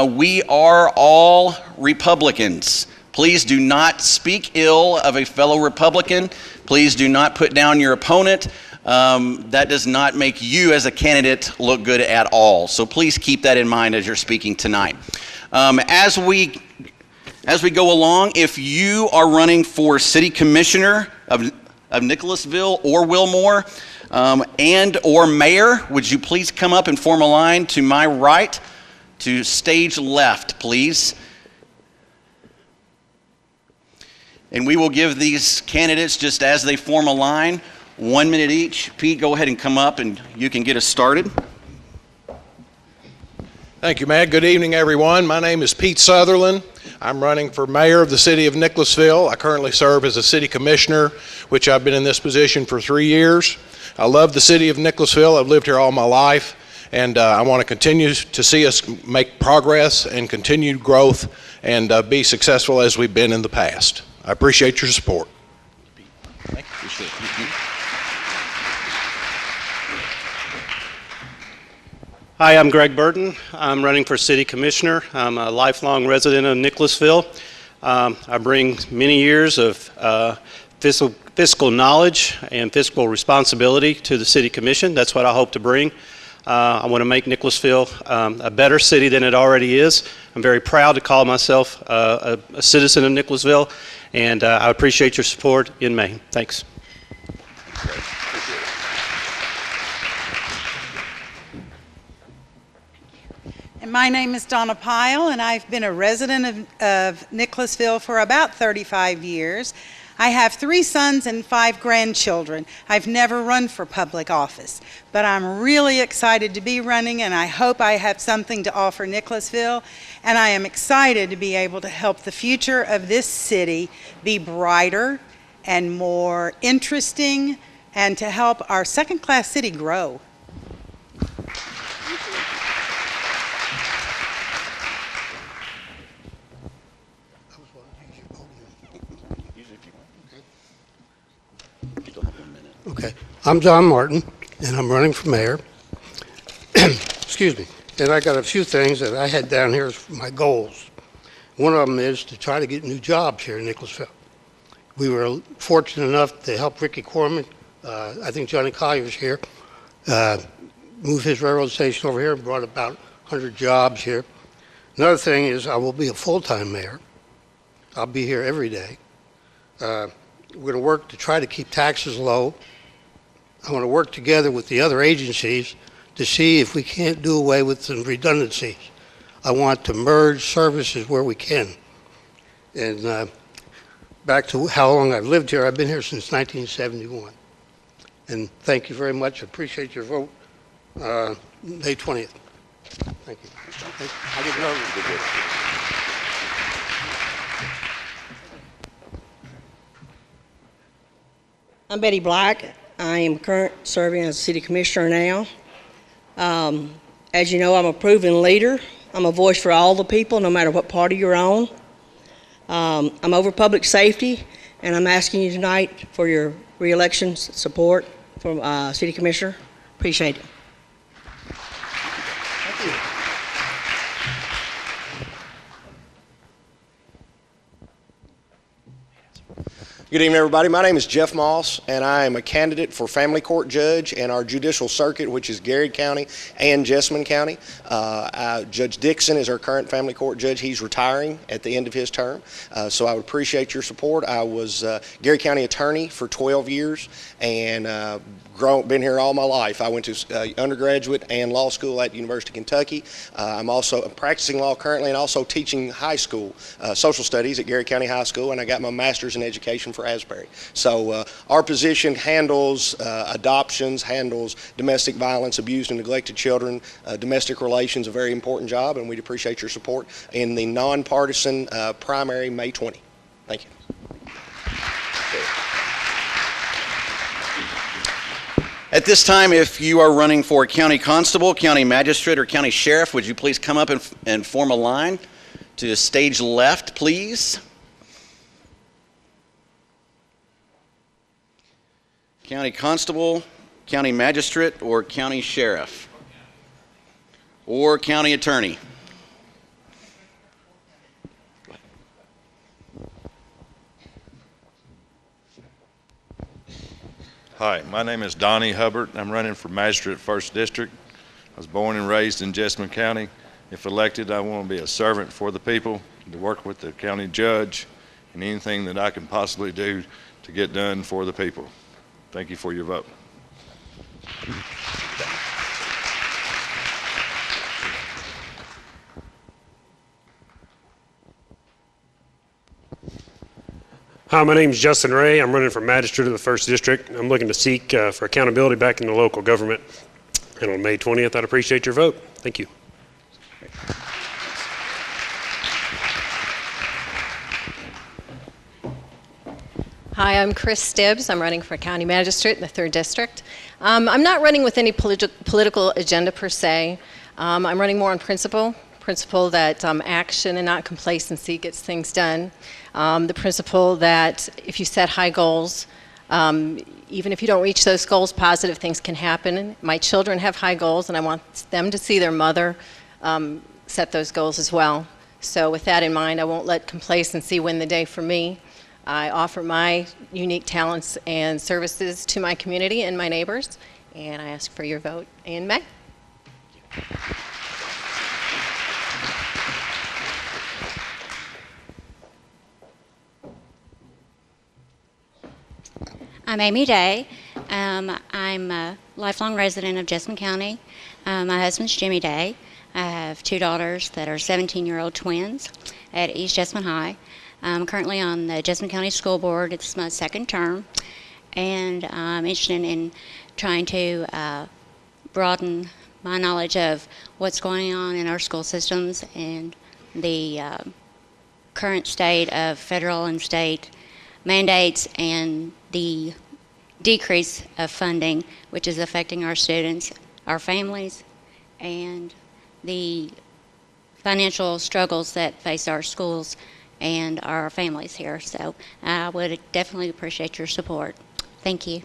we are all Republicans. Please do not speak ill of a fellow Republican. Please do not put down your opponent. That does not make you as a candidate look good at all. So please keep that in mind as you're speaking tonight. As we go along, if you are running for city commissioner of Nicholasville or Wilmore, and or mayor, would you please come up and form a line to my right, to stage left, please. And we will give these candidates, just as they form a line, 1 minute each. Pete, go ahead and come up and you can get us started. Thank you, Matt. Good evening, everyone. My name is Pete Sutherland. I'm running for mayor of the city of Nicholasville. I currently serve as a city commissioner, which I've been in this position for 3 years. I love the city of Nicholasville. I've lived here all my life, and I want to continue to see us make progress and continued growth and be successful as we've been in the past. I appreciate your support. Thank you. Appreciate it. Thank you. Hi, I'm Greg Burton. I'm running for City Commissioner. I'm a lifelong resident of Nicholasville. I bring many years of fiscal knowledge and fiscal responsibility to the City Commission. That's what I hope to bring. I want to make Nicholasville a better city than it already is. I'm very proud to call myself a citizen of Nicholasville, and I appreciate your support in May. Thanks. And my name is Donna Pyle, and I've been a resident of Nicholasville for about 35 years. I have 3 sons and 5 grandchildren. I've never run for public office, but I'm really excited to be running, and I hope I have something to offer Nicholasville, and I am excited to be able to help the future of this city be brighter and more interesting, and to help our second-class city grow. Okay, I'm John Martin, and I'm running for mayor. Excuse me. And I got a few things that I had down here as my goals. One of them is to try to get new jobs here in Nicholasville. We were fortunate enough to help Ricky Corman, I think Johnny Collier's here, move his railroad station over here and brought about 100 jobs here. Another thing is I will be a full-time mayor. I'll be here every day. We're going to work to try to keep taxes low. I want to work together with the other agencies to see if we can't do away with some redundancies. I want to merge services where we can. And back to how long I've lived here, I've been here since 1971. And thank you very much. I appreciate your vote May 20th. Thank you. I didn't know. I'm Betty Black. I am serving as city commissioner now. As you know, I'm a proven leader. I'm a voice for all the people, no matter what party you're on. I'm over public safety, and I'm asking you tonight for your re-election support from City Commissioner. Appreciate it. Thank you. Good evening, everybody. My name is Jeff Moss, and I am a candidate for family court judge in our judicial circuit, which is Garrett County and Jessamine County. Judge Dixon is our current family court judge. He's retiring at the end of his term, so I would appreciate your support. I was Garrett County attorney for 12 years and been here all my life. I went to undergraduate and law school at University of Kentucky. I'm also practicing law currently and also teaching high school social studies at Garrett County High School, and I got my master's in education for Asbury. So our position handles adoptions, handles domestic violence, abused and neglected children, domestic relations, a very important job, and we'd appreciate your support in the nonpartisan primary May 20. Thank you. At this time, if you are running for county constable, county magistrate, or county sheriff, would you please come up and form a line to the stage left, please? County constable, county magistrate, or county sheriff, or county attorney. Hi, my name is Donnie Hubbard. I'm running for Magistrate 1st District. I was born and raised in Jessamine County. If elected, I want to be a servant for the people, to work with the county judge, and anything that I can possibly do to get done for the people. Thank you for your vote. Hi, my name is Justin Ray. I'm running for Magistrate of the 1st District. I'm looking to seek for accountability back in the local government. And on May 20th, I'd appreciate your vote. Thank you. Hi, I'm Chris Stibbs. I'm running for County Magistrate in the 3rd District. I'm not running with any political agenda per se. I'm running more on principle that action and not complacency gets things done. The principle that if you set high goals, even if you don't reach those goals, positive things can happen. My children have high goals, and I want them to see their mother set those goals as well. So with that in mind, I won't let complacency win the day for me. I offer my unique talents and services to my community and my neighbors, and I ask for your vote in May. I'm Amy Day. I'm a lifelong resident of Jessamine County. My husband's Jimmy Day. I have 2 daughters that are 17-year-old twins at East Jessamine High. I'm currently on the Jessamine County School Board. It's my 2nd term, and I'm interested in trying to broaden my knowledge of what's going on in our school systems and the current state of federal and state mandates and the decrease of funding, which is affecting our students, our families, and the financial struggles that face our schools and our families here. So I would definitely appreciate your support. Thank you.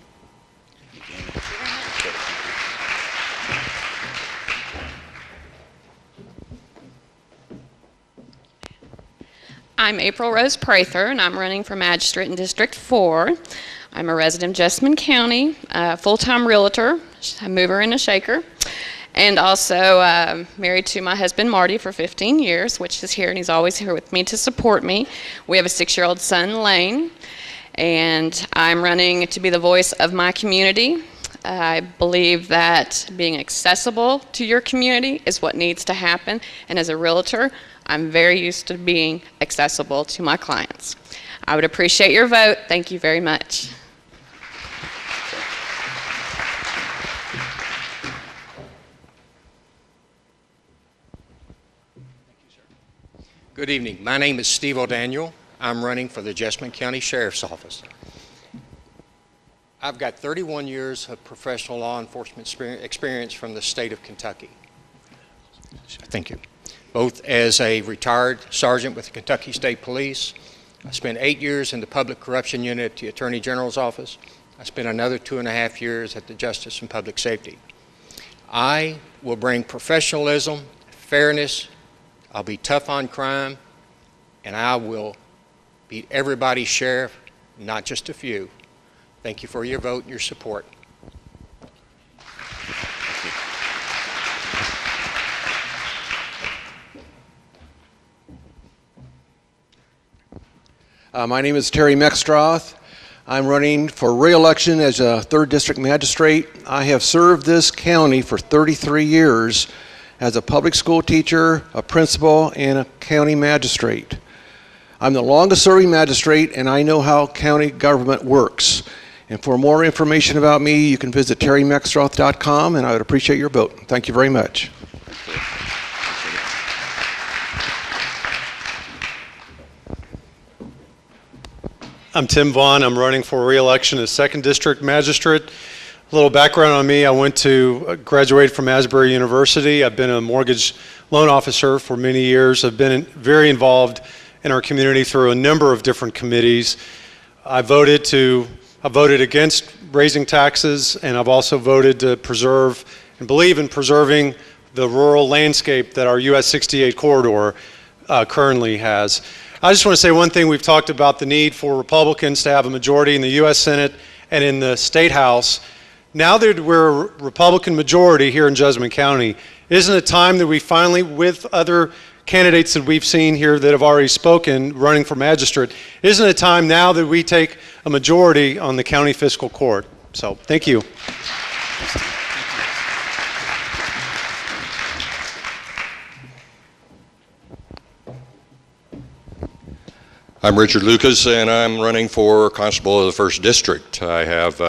I'm April Rose Prather, and I'm running for Magistrate in District 4. I'm a resident of Jessamine County, a full-time realtor, a mover and a shaker, and also married to my husband Marty for 15 years, which is here, and he's always here with me to support me. We have a 6-year-old son, Lane, and I'm running to be the voice of my community. I believe that being accessible to your community is what needs to happen, and as a realtor, I'm very used to being accessible to my clients. I would appreciate your vote. Thank you very much. Good evening. My name is Steve O'Daniel. I'm running for the Jessamine County Sheriff's Office. I've got 31 years of professional law enforcement experience from the state of Kentucky. Thank you. Both as a retired sergeant with the Kentucky State Police. I spent 8 years in the Public Corruption Unit at the Attorney General's office. I spent another 2.5 years at the Justice and Public Safety. I will bring professionalism, fairness, I'll be tough on crime, and I will be everybody's sheriff, not just a few. Thank you for your vote and your support. My name is Terry Mextroth. I'm running for re-election as a 3rd District Magistrate. I have served this county for 33 years as a public school teacher, a principal, and a county magistrate. I'm the longest serving magistrate, and I know how county government works. And for more information about me, you can visit terrymextroth.com, and I would appreciate your vote. Thank you very much. I'm Tim Vaughn. I'm running for re-election as 2nd District Magistrate. A little background on me. I graduated from Asbury University. I've been a mortgage loan officer for many years. I've been very involved in our community through a number of different committees. I voted against raising taxes, and I've also voted to preserve and believe in preserving the rural landscape that our US 68 corridor currently has. I just want to say one thing. We've talked about the need for Republicans to have a majority in the US Senate and in the State House. Now that we're a Republican majority here in Jessamine County, isn't it time that we finally, with other candidates that we've seen here that have already spoken running for magistrate, isn't it time now that we take a majority on the county fiscal court? So, thank you. I'm Richard Lucas, and I'm running for Constable of the 1st District. I have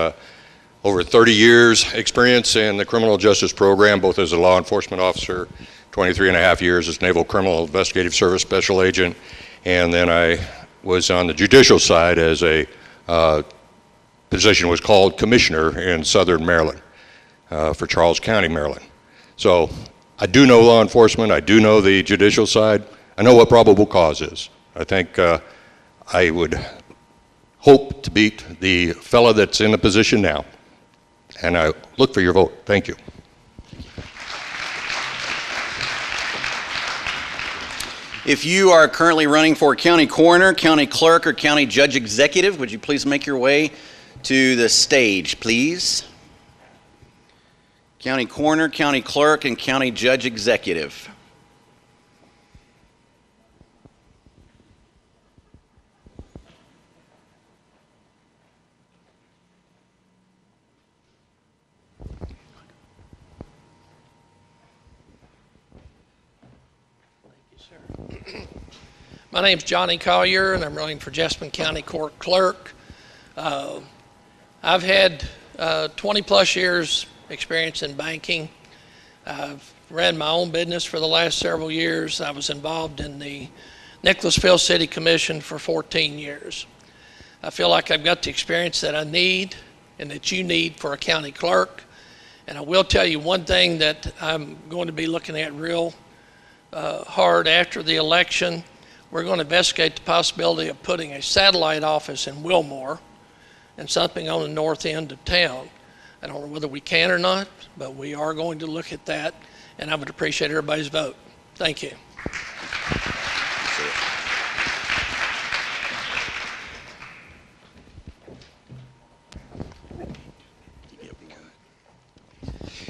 over 30 years experience in the criminal justice program, both as a law enforcement officer, 23.5 years as Naval Criminal Investigative Service Special Agent, and then I was on the judicial side as a position was called Commissioner in Southern Maryland for Charles County, Maryland. So I do know law enforcement, I do know the judicial side, I know what probable cause is. I think I would hope to beat the fella that's in the position now. And I look for your vote. Thank you. If you are currently running for county coroner, county clerk, or county judge executive, would you please make your way to the stage, please? County coroner, county clerk, and county judge executive. My name's Johnny Collier, and I'm running for Jessamine County Court Clerk. I've had 20-plus years experience in banking. I've ran my own business for the last several years. I was involved in the Nicholasville City Commission for 14 years. I feel like I've got the experience that I need and that you need for a county clerk. And I will tell you one thing that I'm going to be looking at real hard after the election. We're going to investigate the possibility of putting a satellite office in Wilmore and something on the north end of town. I don't know whether we can or not, but we are going to look at that, and I would appreciate everybody's vote. Thank you.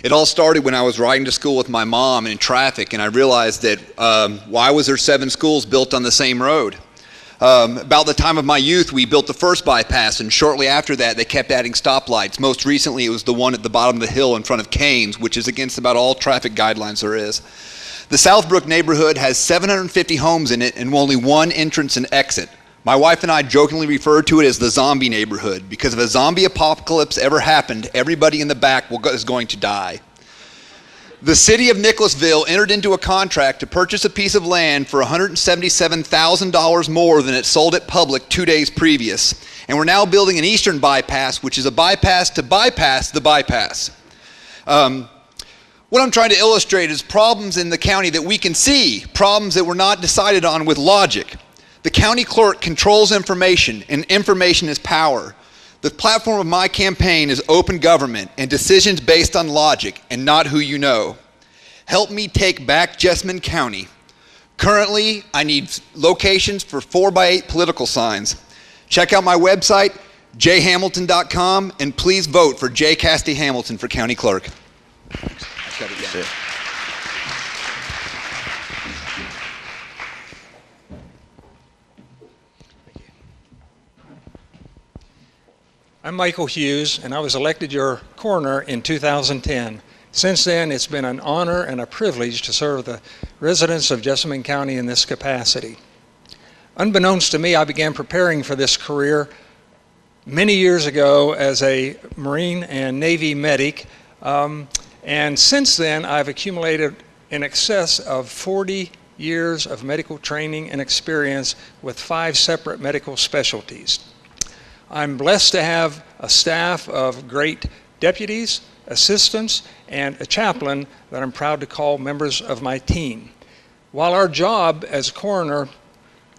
It all started when I was riding to school with my mom in traffic, and I realized that why was there 7 schools built on the same road? About the time of my youth, we built the first bypass, and shortly after that, they kept adding stoplights. Most recently, it was the one at the bottom of the hill in front of Canes, which is against about all traffic guidelines there is. The Southbrook neighborhood has 750 homes in it and only one entrance and exit. My wife and I jokingly refer to it as the zombie neighborhood, because if a zombie apocalypse ever happened, everybody in the back is going to die. The city of Nicholasville entered into a contract to purchase a piece of land for $177,000 more than it sold it public 2 days previous. And we're now building an eastern bypass, which is a bypass to bypass the bypass. What I'm trying to illustrate is problems in the county that we can see, problems that were not decided on with logic. The county clerk controls information, and information is power. The platform of my campaign is open government and decisions based on logic and not who you know. Help me take back Jessamine County. Currently, I need locations for 4x8 political signs. Check out my website, jhamilton.com, and please vote for J. Cassidy Hamilton for county clerk. Shut it down. I'm Michael Hughes, and I was elected your coroner in 2010. Since then, it's been an honor and a privilege to serve the residents of Jessamine County in this capacity. Unbeknownst to me, I began preparing for this career many years ago as a Marine and Navy medic, and since then, I've accumulated in excess of 40 years of medical training and experience with 5 separate medical specialties. I'm blessed to have a staff of great deputies, assistants, and a chaplain that I'm proud to call members of my team. While our job as coroner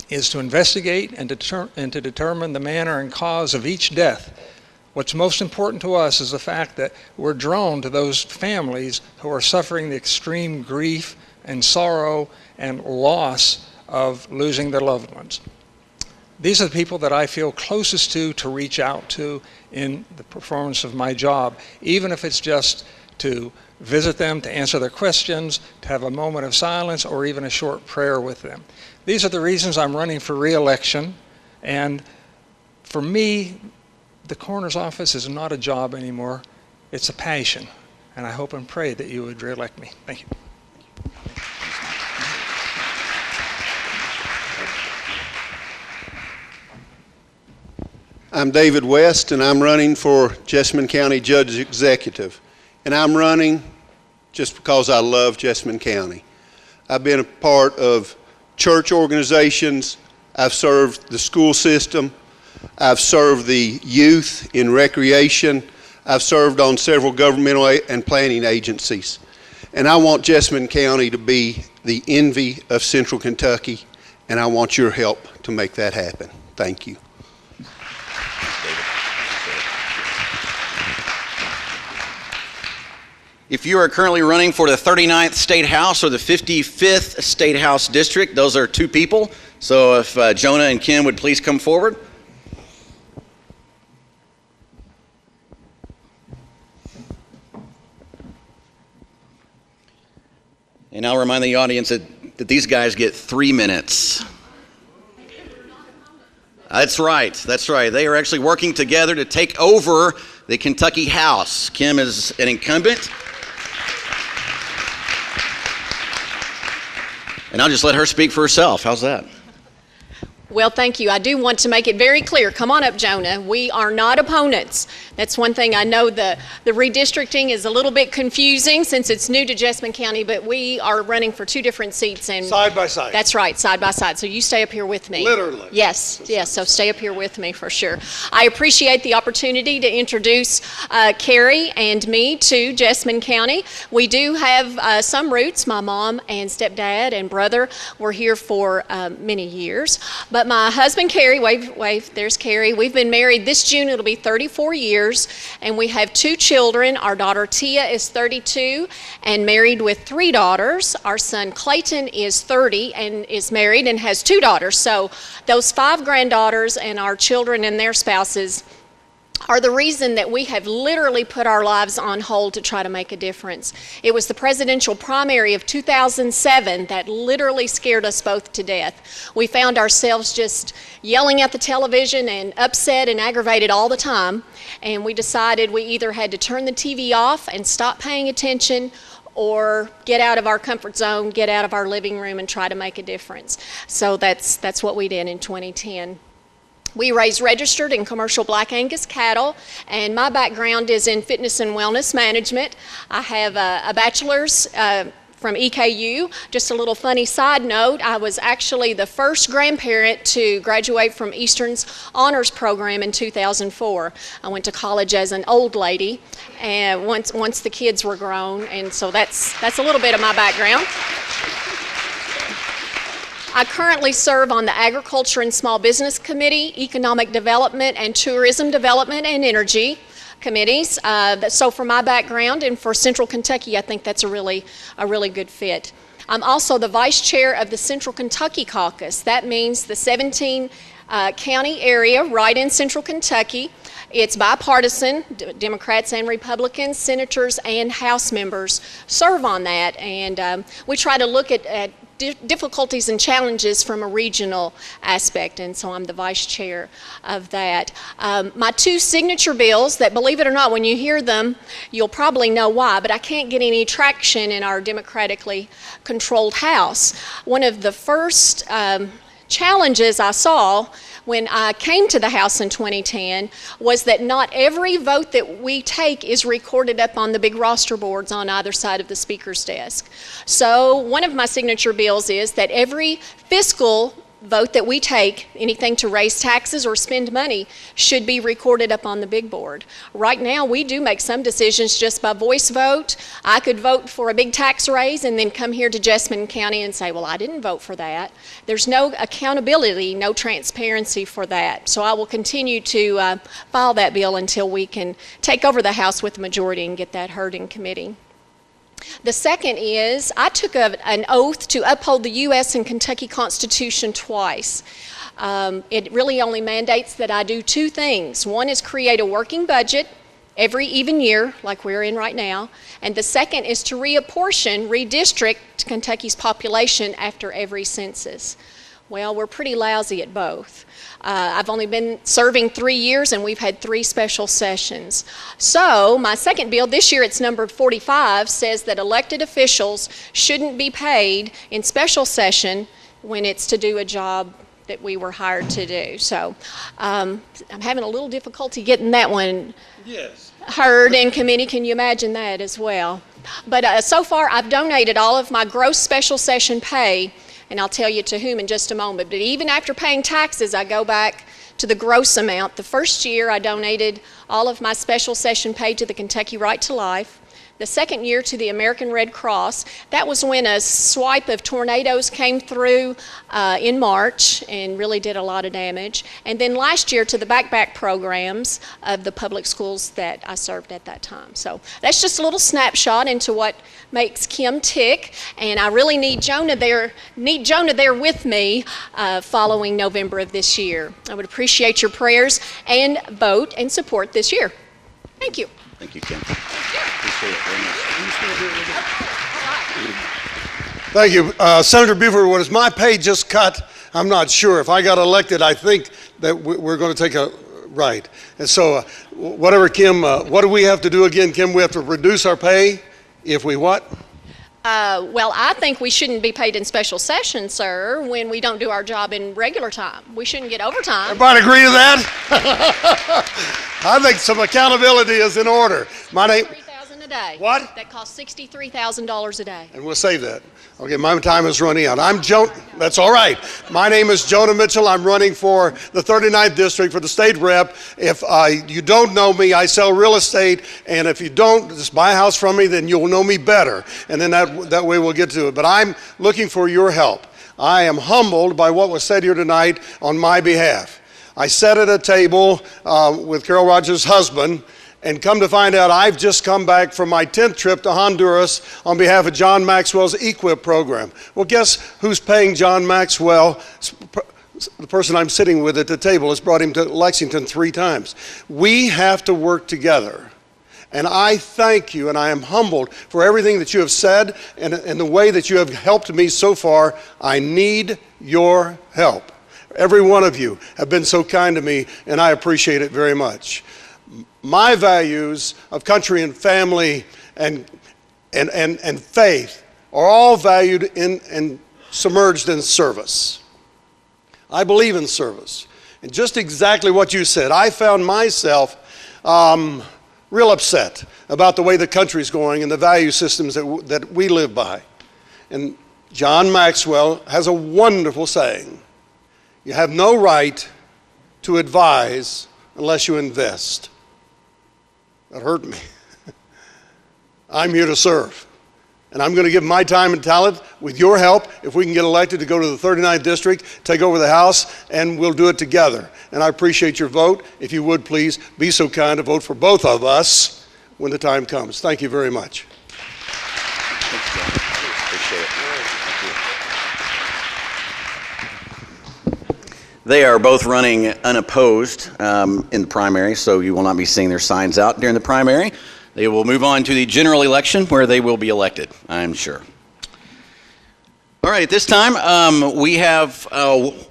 is to investigate and to determine the manner and cause of each death, what's most important to us is the fact that we're drawn to those families who are suffering the extreme grief and sorrow and loss of losing their loved ones. These are the people that I feel closest to reach out to in the performance of my job, even if it's just to visit them, to answer their questions, to have a moment of silence, or even a short prayer with them. These are the reasons I'm running for re-election, and for me, the coroner's office is not a job anymore, it's a passion, and I hope and pray that you would re-elect me. Thank you. I'm David West, and I'm running for Jessamine County Judge Executive. And I'm running just because I love Jessamine County. I've been a part of church organizations, I've served the school system, I've served the youth in recreation, I've served on several governmental and planning agencies. And I want Jessamine County to be the envy of Central Kentucky, and I want your help to make that happen. Thank you. If you are currently running for the 39th State House or the 55th State House District, those are 2 people. So if Jonah and Kim would please come forward. And I'll remind the audience that these guys get 3 minutes. That's right, that's right. They are actually working together to take over the Kentucky House. Kim is an incumbent. And I'll just let her speak for herself. How's that? Well, thank you. I do want to make it very clear. Come on up, Jonah. We are not opponents. That's one thing I know the redistricting is a little bit confusing since it's new to Jessamine County, but we are running for 2 different seats. And side by side. That's right, side by side. So you stay up here with me. Literally. Yes, yes. So stay up here with me for sure. I appreciate the opportunity to introduce Carrie and me to Jessamine County. We do have some roots. My mom and stepdad and brother were here for many years. But my husband, Carrie, wave, there's Carrie. We've been married this June, it'll be 34 years, and we have 2 children. Our daughter, Tia, is 32 and married with 3 daughters. Our son, Clayton, is 30 and is married and has 2 daughters. So those 5 granddaughters and our children and their spouses are the reason that we have literally put our lives on hold to try to make a difference. It was the presidential primary of 2007 that literally scared us both to death. We found ourselves just yelling at the television and upset and aggravated all the time, and we decided we either had to turn the TV off and stop paying attention or get out of our comfort zone, get out of our living room and try to make a difference. So that's what we did in 2010. We raise registered and commercial Black Angus cattle, and my background is in fitness and wellness management. I have a bachelor's from EKU. Just a little funny side note, I was actually the first grandparent to graduate from Eastern's honors program in 2004. I went to college as an old lady, and once the kids were grown, and so that's a little bit of my background. I currently serve on the Agriculture and Small Business Committee, Economic Development and Tourism Development and Energy committees. So for my background and for Central Kentucky, I think that's a really good fit. I'm also the vice chair of the Central Kentucky Caucus. That means the 17 county area right in Central Kentucky. It's bipartisan. Democrats and Republicans, senators and House members serve on that, and we try to look at difficulties and challenges from a regional aspect, and so I'm the vice chair of that. My two signature bills that, believe it or not, when you hear them, you'll probably know why, but I can't get any traction in our democratically controlled House. One of the first challenges I saw when I came to the House in 2010 was that not every vote that we take is recorded up on the big roster boards on either side of the Speaker's desk. So one of my signature bills is that every fiscal vote that we take, anything to raise taxes or spend money, should be recorded up on the big board. Right now, we do make some decisions just by voice vote. I could vote for a big tax raise and then come here to Jessamine County and say, well, I didn't vote for that. There's no accountability, no transparency for that. So I will continue to file that bill until we can take over the House with the majority and get that heard in committee. The second is, I took an oath to uphold the U.S. and Kentucky Constitution twice. It really only mandates that I do two things. One is create a working budget every even year, like we're in right now, and the second is to redistrict Kentucky's population after every census. Well, we're pretty lousy at both. I've only been serving 3 years, and we've had 3 special sessions. So my second bill, this year it's numbered 45, says that elected officials shouldn't be paid in special session when it's to do a job that we were hired to do. So I'm having a little difficulty getting that one heard in committee. Can you imagine that as well? But so far I've donated all of my gross special session pay, and I'll tell you to whom in just a moment. But even after paying taxes, I go back to the gross amount. The first year, I donated all of my special session pay to the Kentucky Right to Life. The second year to the American Red Cross. That was when a swipe of tornadoes came through in March and really did a lot of damage. And then last year to the backpack programs of the public schools that I served at that time. So that's just a little snapshot into what makes Kim tick. And I really need Jonah there with me following November of this year. I would appreciate your prayers and vote and support this year. Thank you. Thank you, Kim. Appreciate it very much. Thank you. Senator Buford, was my pay just cut? I'm not sure. If I got elected, I think that we're going to take a right. And so whatever, Kim, what do we have to do again, Kim? We have to reduce our pay if we what? Well, I think we shouldn't be paid in special session, sir, when we don't do our job in regular time. We shouldn't get overtime. Everybody agree to that? I think some accountability is in order. My name. $63,000 a day. What? That costs $63,000 a day. And we'll save that. Okay, my time is running out. That's all right. My name is Jonah Mitchell. I'm running for the 39th District for the state rep. If you don't know me, I sell real estate, and if you don't just buy a house from me, then you'll know me better. And then that way we'll get to it. But I'm looking for your help. I am humbled by what was said here tonight on my behalf. I sat at a table with Carol Rogers' husband, and come to find out, I've just come back from my 10th trip to Honduras on behalf of John Maxwell's EQIP program. Well, guess who's paying John Maxwell? The person I'm sitting with at the table has brought him to Lexington 3 times. We have to work together. And I thank you, and I am humbled for everything that you have said and the way that you have helped me so far. I need your help. Every one of you have been so kind to me, and I appreciate it very much. My values of country and family and faith are all valued and submerged in service. I believe in service. And just exactly what you said, I found myself real upset about the way the country's going and the value systems that we live by. And John Maxwell has a wonderful saying: you have no right to advise unless you invest. That hurt me. I'm here to serve. And I'm going to give my time and talent, with your help, if we can get elected, to go to the 39th District, take over the House, and we'll do it together. And I appreciate your vote. If you would please be so kind to vote for both of us when the time comes. Thank you very much. Thanks, John. Appreciate it. They are both running unopposed in the primary, so you will not be seeing their signs out during the primary. They will move on to the general election, where they will be elected, I'm sure. All right, at this time, we have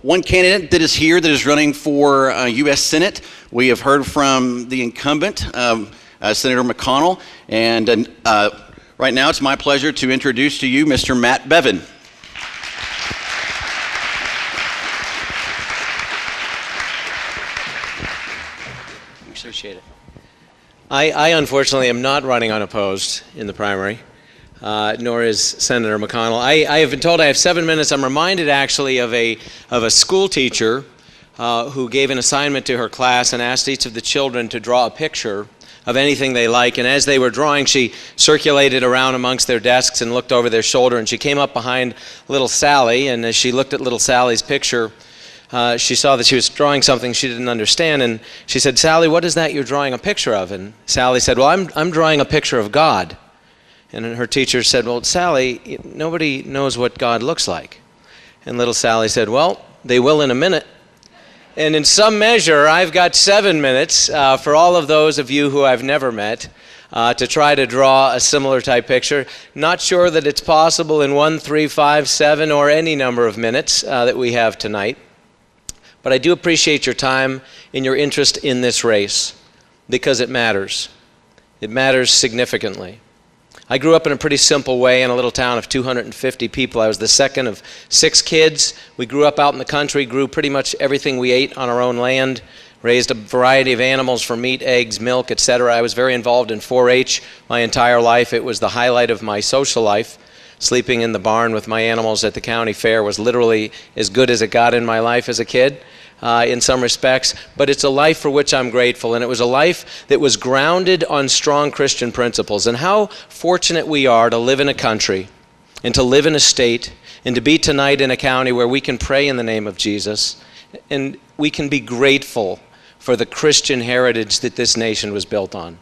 one candidate that is here that is running for U.S. Senate. We have heard from the incumbent, Senator McConnell, and right now it's my pleasure to introduce to you Mr. Matt Bevin. Appreciate it. I unfortunately am not running unopposed in the primary, nor is Senator McConnell. I have been told I have 7 minutes. I'm reminded actually of a school teacher who gave an assignment to her class and asked each of the children to draw a picture of anything they like. And as they were drawing, she circulated around amongst their desks and looked over their shoulder. And she came up behind little Sally, and as she looked at little Sally's picture, she saw that she was drawing something she didn't understand, and she said, "Sally, what is that you're drawing a picture of?" And Sally said, "Well, I'm drawing a picture of God." And her teacher said, "Well, Sally, nobody knows what God looks like." And little Sally said, "Well, they will in a minute." And in some measure, I've got 7 minutes for all of those of you who I've never met to try to draw a similar type picture. Not sure that it's possible in 1, 3, 5, 7, or any number of minutes that we have tonight. But I do appreciate your time and your interest in this race, because it matters. It matters significantly. I grew up in a pretty simple way in a little town of 250 people. I was the second of 6 kids. We grew up out in the country, grew pretty much everything we ate on our own land, raised a variety of animals for meat, eggs, milk, etc. I was very involved in 4-H my entire life. It was the highlight of my social life. Sleeping in the barn with my animals at the county fair was literally as good as it got in my life as a kid, in some respects. But it's a life for which I'm grateful, and it was a life that was grounded on strong Christian principles. And how fortunate we are to live in a country and to live in a state and to be tonight in a county where we can pray in the name of Jesus, and we can be grateful for the Christian heritage that this nation was built on.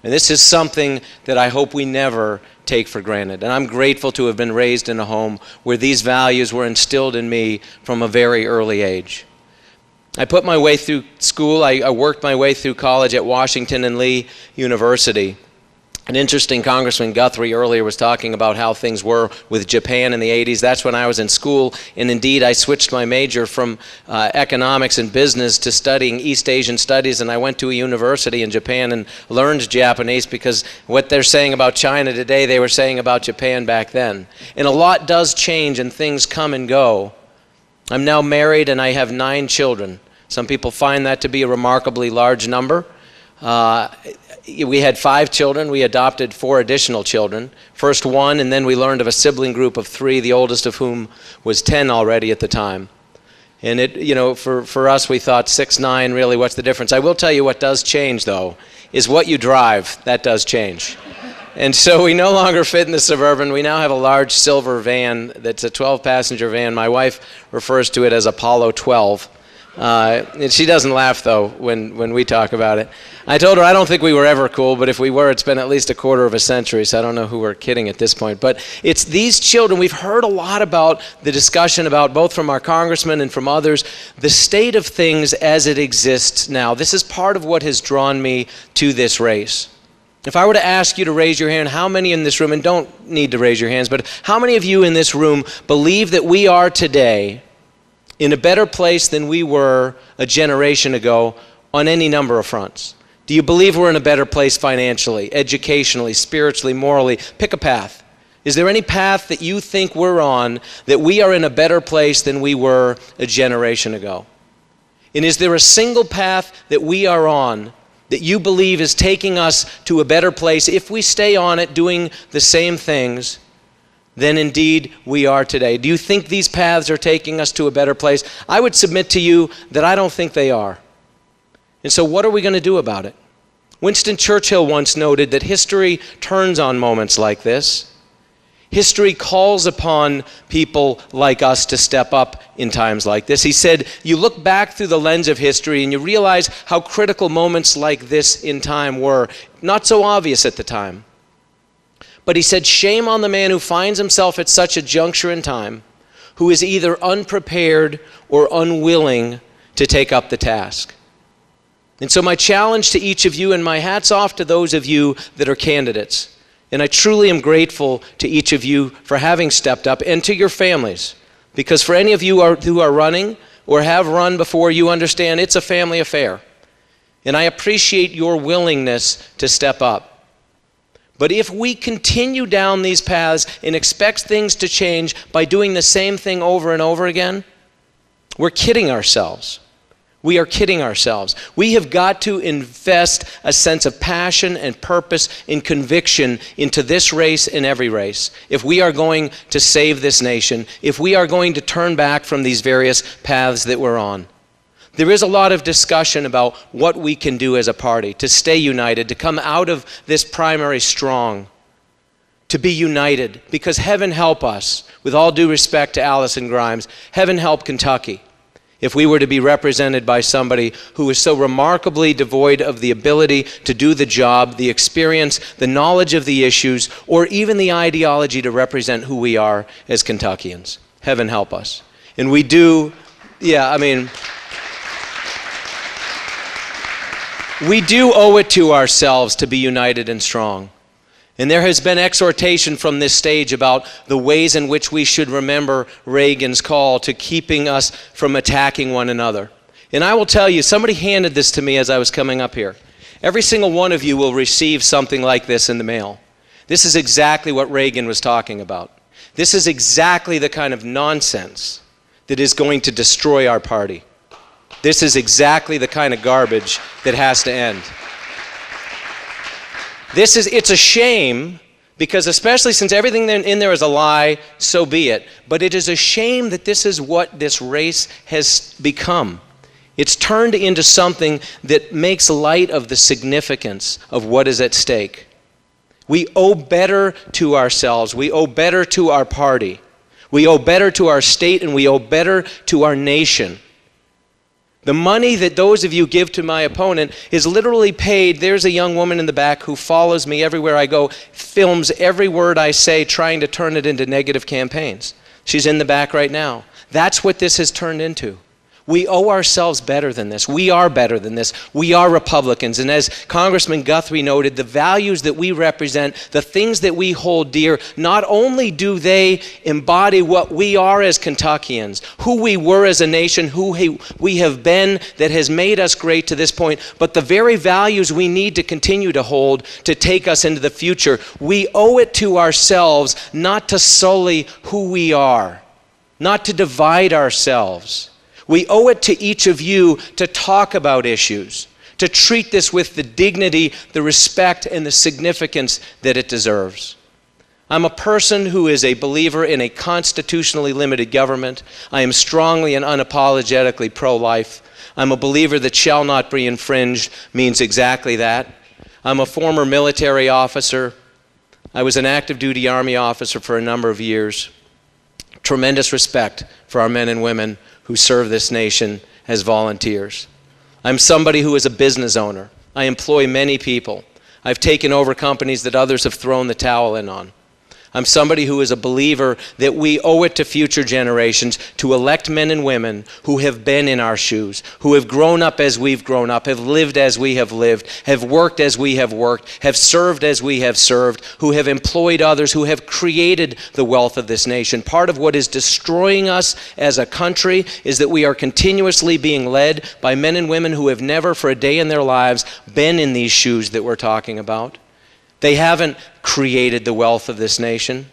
And this is something that I hope we never take for granted. And I'm grateful to have been raised in a home where these values were instilled in me from a very early age. I put my way through school. I worked my way through college at Washington and Lee University. An interesting Congressman Guthrie earlier was talking about how things were with Japan in the 80s. That's when I was in school, and indeed I switched my major from economics and business to studying East Asian studies, and I went to a university in Japan and learned Japanese, because what they're saying about China today, they were saying about Japan back then. And a lot does change and things come and go. I'm now married and I have 9 children. Some people find that to be a remarkably large number. We had 5 children. We adopted 4 additional children. First 1, and then we learned of a sibling group of 3, the oldest of whom was 10 already at the time. And for us, we thought 6, 9, really, what's the difference? I will tell you what does change, though, is what you drive. That does change. And so we no longer fit in the Suburban. We now have a large silver van that's a 12-passenger van. My wife refers to it as Apollo 12. And she doesn't laugh, though, when we talk about it. I told her I don't think we were ever cool, but if we were, it's been at least a quarter of a century, so I don't know who we're kidding at this point. But it's these children. We've heard a lot about the discussion about, both from our congressman and from others, the state of things as it exists now. This is part of what has drawn me to this race. If I were to ask you to raise your hand, how many in this room, and don't need to raise your hands, but how many of you in this room believe that we are today in a better place than we were a generation ago on any number of fronts? Do you believe we're in a better place financially, educationally, spiritually, morally? Pick a path. Is there any path that you think we're on that we are in a better place than we were a generation ago? And is there a single path that we are on that you believe is taking us to a better place if we stay on it doing the same things than indeed we are today? Do you think these paths are taking us to a better place? I would submit to you that I don't think they are. And so what are we going to do about it? Winston Churchill once noted that history turns on moments like this. History calls upon people like us to step up in times like this. He said, you look back through the lens of history and you realize how critical moments like this in time were. Not so obvious at the time. But he said, shame on the man who finds himself at such a juncture in time, who is either unprepared or unwilling to take up the task. And so my challenge to each of you, and my hat's off to those of you that are candidates, and I truly am grateful to each of you for having stepped up, and to your families, because for any of you who are running or have run before, you understand it's a family affair. And I appreciate your willingness to step up. But if we continue down these paths and expect things to change by doing the same thing over and over again, we're kidding ourselves. We are kidding ourselves. We have got to invest a sense of passion and purpose and conviction into this race and every race if we are going to save this nation, if we are going to turn back from these various paths that we're on. There is a lot of discussion about what we can do as a party to stay united, to come out of this primary strong, to be united. Because heaven help us, with all due respect to Allison Grimes, heaven help Kentucky if we were to be represented by somebody who is so remarkably devoid of the ability to do the job, the experience, the knowledge of the issues, or even the ideology to represent who we are as Kentuckians. Heaven help us. And we do, we do owe it to ourselves to be united and strong. And there has been exhortation from this stage about the ways in which we should remember Reagan's call to keeping us from attacking one another. And I will tell you, somebody handed this to me as I was coming up here. Every single one of you will receive something like this in the mail. This is exactly what Reagan was talking about. This is exactly the kind of nonsense that is going to destroy our party. This is exactly the kind of garbage that has to end. It's a shame, because especially since everything in there is a lie, so be it. But it is a shame that this is what this race has become. It's turned into something that makes light of the significance of what is at stake. We owe better to ourselves. We owe better to our party. We owe better to our state, and we owe better to our nation. The money that those of you give to my opponent is literally paid. There's a young woman in the back who follows me everywhere I go, films every word I say, trying to turn it into negative campaigns. She's in the back right now. That's what this has turned into. We owe ourselves better than this. We are better than this. We are Republicans. And as Congressman Guthrie noted, the values that we represent, the things that we hold dear, not only do they embody what we are as Kentuckians, who we were as a nation, who we have been that has made us great to this point, but the very values we need to continue to hold to take us into the future. We owe it to ourselves not to sully who we are, not to divide ourselves. We owe it to each of you to talk about issues, to treat this with the dignity, the respect, and the significance that it deserves. I'm a person who is a believer in a constitutionally limited government. I am strongly and unapologetically pro-life. I'm a believer that shall not be infringed means exactly that. I'm a former military officer. I was an active duty Army officer for a number of years. Tremendous respect for our men and women who serve this nation as volunteers. I'm somebody who is a business owner. I employ many people. I've taken over companies that others have thrown the towel in on. I'm somebody who is a believer that we owe it to future generations to elect men and women who have been in our shoes, who have grown up as we've grown up, have lived as we have lived, have worked as we have worked, have served as we have served, who have employed others, who have created the wealth of this nation. Part of what is destroying us as a country is that we are continuously being led by men and women who have never for a day in their lives been in these shoes that we're talking about. They haven't created the wealth of this nation,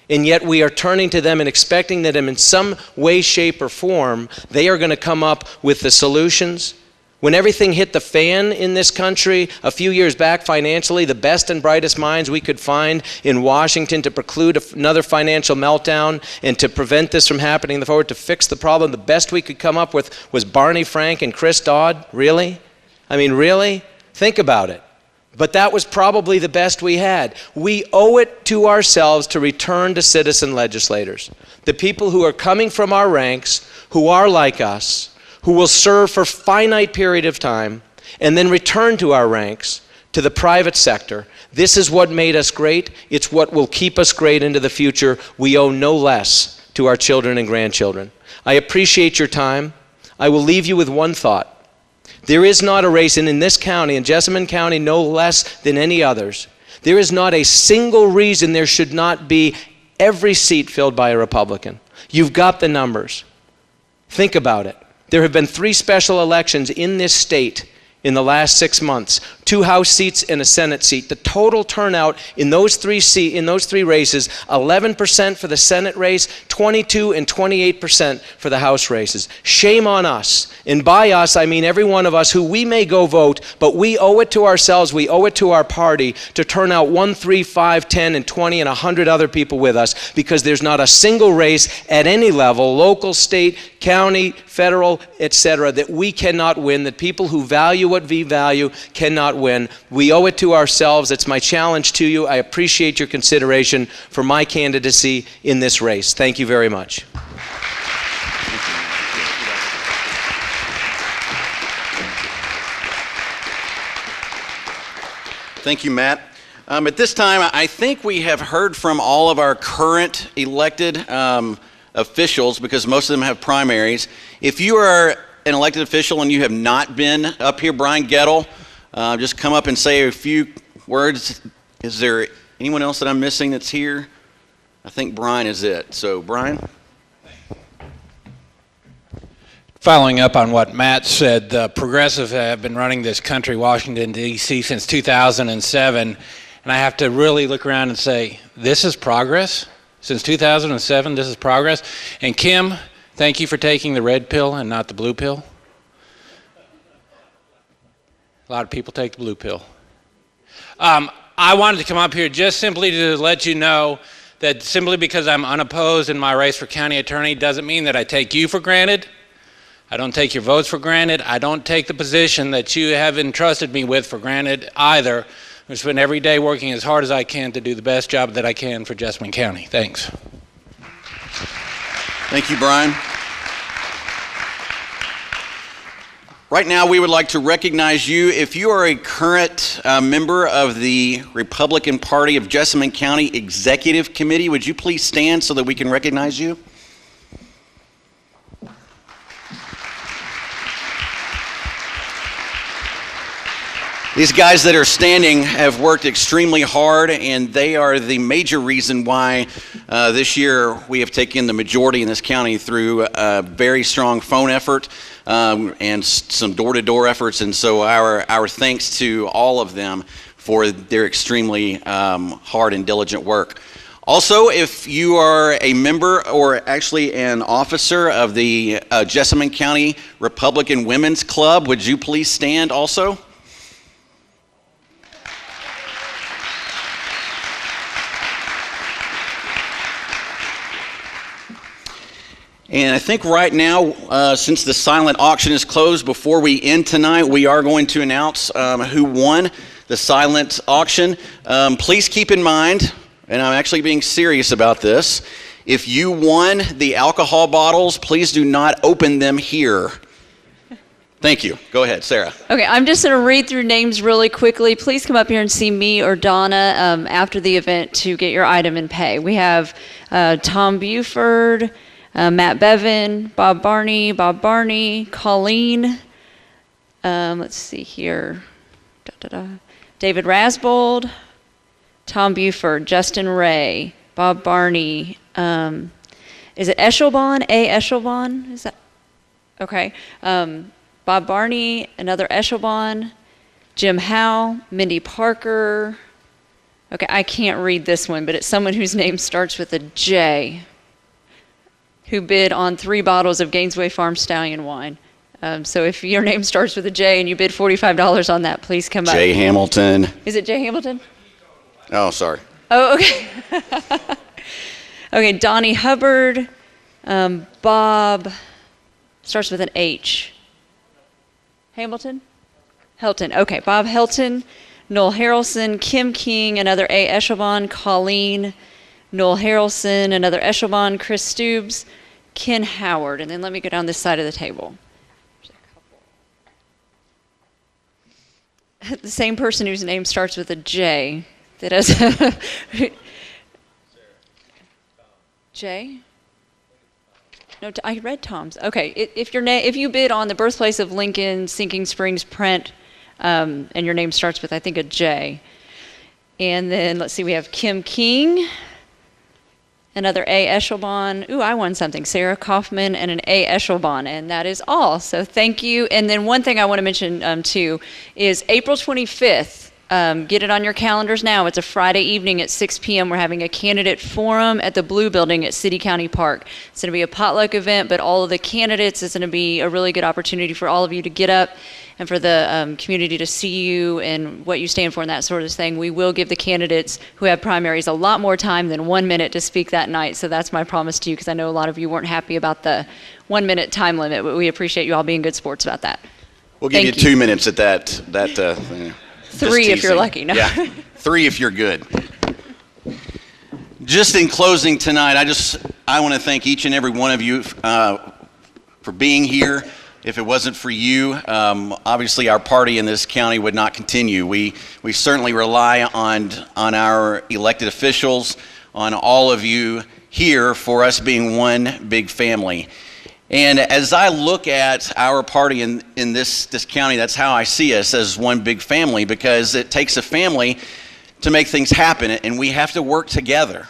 and yet we are turning to them and expecting that in some way, shape, or form, they are going to come up with the solutions, When everything hit the fan in this country a few years back financially, the best and brightest minds we could find in Washington to preclude another financial meltdown and to prevent this from happening forward, to fix the problem, the best we could come up with was Barney Frank and Chris Dodd? Really? I mean, really? Think about it. But that was probably the best we had. We owe it to ourselves to return to citizen legislators, the people who are coming from our ranks, who are like us, who will serve for a finite period of time and then return to our ranks, to the private sector. This is what made us great. It's what will keep us great into the future. We owe no less to our children and grandchildren. I appreciate your time. I will leave you with one thought. There is not a race, and in this county, in Jessamine County no less than any others, there is not a single reason there should not be every seat filled by a Republican. You've got the numbers. Think about it. There have been 3 special elections in this state in the last 6 months, 2 House seats and a Senate seat. The total turnout in those 3 races, 11% for the Senate race, 22 and 28% for the House races. Shame on us. And by us, I mean every one of us who we may go vote, but we owe it to ourselves, we owe it to our party to turn out 1, 3, 5, 10, and 20 and 100 other people with us, because there's not a single race at any level, local, state, county, federal, etc., that we cannot win, that people who value what we value cannot win. We owe it to ourselves. It's my challenge to you. I appreciate your consideration for my candidacy in this race. Thank you very much. Thank you, Matt. At this time, I think we have heard from all of our current elected officials, because most of them have primaries. If you are an elected official and you have not been up here, Brian Gettle, just come up and say a few words. Is there anyone else that I'm missing that's here? I think Brian is it. So, Brian? Following up on what Matt said, the progressives have been running this country, Washington, D.C., since 2007, and I have to really look around and say, this is progress? Since 2007, this is progress? And Kim, thank you for taking the red pill and not the blue pill. A lot of people take the blue pill. I wanted to come up here just simply to let you know that simply because I'm unopposed in my race for county attorney doesn't mean that I take you for granted. I don't take your votes for granted. I don't take the position that you have entrusted me with for granted either. I spend every day working as hard as I can to do the best job that I can for Jessamine County. Thanks. Thank you, Brian. Right now, we would like to recognize you. If you are a current member of the Republican Party of Jessamine County Executive Committee, would you please stand so that we can recognize you? These guys that are standing have worked extremely hard, and they are the major reason why this year we have taken the majority in this county through a very strong phone effort and some door-to-door efforts. And so our thanks to all of them for their extremely hard and diligent work. Also, if you are a member or actually an officer of the Jessamine County Republican Women's Club, would you please stand also? And I think right now, since the silent auction is closed, before we end tonight, we are going to announce who won the silent auction. Please keep in mind, and I'm actually being serious about this, if you won the alcohol bottles, please do not open them here. Thank you. Go ahead, Sarah. Okay, I'm just going to read through names really quickly. Please come up here and see me or Donna after the event to get your item and pay. We have Tom Buford, Matt Bevan, Bob Barney, Colleen, let's see here, David Rasbold, Tom Buford, Justin Ray, Bob Barney, is it Eshelbon? Eshelbon? Is that? Okay. Bob Barney, another Eshelbon, Jim Howe, Mindy Parker. Okay, I can't read this one, but it's someone whose name starts with a J, who bid on 3 bottles of Gainesway Farm Stallion wine. So if your name starts with a J and you bid $45 on that, please come up. Jay Hamilton. Is it Jay Hamilton? Oh, sorry. Oh, okay. Okay, Donnie Hubbard, Bob, starts with an H. Hamilton? Helton. Okay, Bob Helton, Noel Harrelson, Kim King, another A. Eshelbon, Colleen, Noel Harrelson, another Eshelbon, Chris Stubbs, Ken Howard. And then let me go down this side of the table. The same person whose name starts with a J that has J? No, I read Tom's. Okay, if you bid on the birthplace of Lincoln, Sinking Springs, Prent, and your name starts with, I think, a J. And then, let's see, we have Kim King, another A. Eshelbon. Ooh, I won something. Sarah Kaufman and an A. Eshelbon, and that is all. So thank you. And then one thing I want to mention, too, is April 25th. Get it on your calendars now. It's a Friday evening at 6 p.m. We're having a candidate forum at the Blue Building at City County Park. It's going to be a potluck event, but all of the candidates, is going to be a really good opportunity for all of you to get up and for the community to see you and what you stand for and that sort of thing. We will give the candidates who have primaries a lot more time than 1 minute to speak that night. So that's my promise to you, because I know a lot of you weren't happy about the 1 minute time limit, but we appreciate you all being good sports about that. We'll give you 2 minutes at that. Three if you're lucky. No. Yeah, 3 if you're good. Just in closing tonight, I want to thank each and every one of you for being here. If it wasn't for you, obviously our party in this county would not continue. We certainly rely on our elected officials, on all of you here, for us being one big family. And as I look at our party in this county, that's how I see us, as one big family, because it takes a family to make things happen, and we have to work together.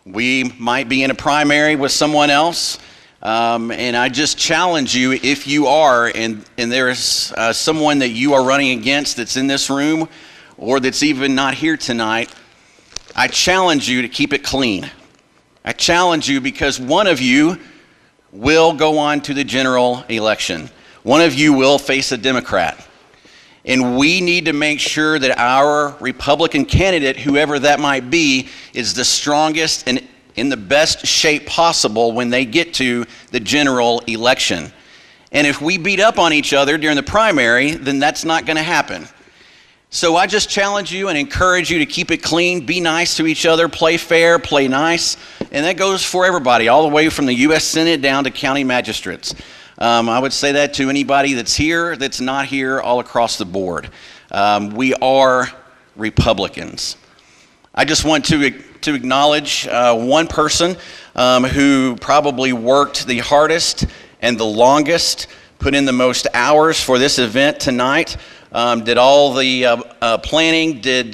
We might be in a primary with someone else, and I just challenge you, if you are, and there is someone that you are running against that's in this room or that's even not here tonight, I challenge you to keep it clean. I challenge you, because one of you will go on to the general election. One of you will face a Democrat. And we need to make sure that our Republican candidate, whoever that might be, is the strongest and in the best shape possible when they get to the general election. And if we beat up on each other during the primary, then that's not going to happen. So I just challenge you and encourage you to keep it clean, be nice to each other, play fair, play nice, and that goes for everybody, all the way from the U.S. Senate down to county magistrates. I would say that to anybody that's here, that's not here, all across the board. We are Republicans. I just want to acknowledge one person who probably worked the hardest and the longest, put in the most hours for this event tonight. Did all the planning, did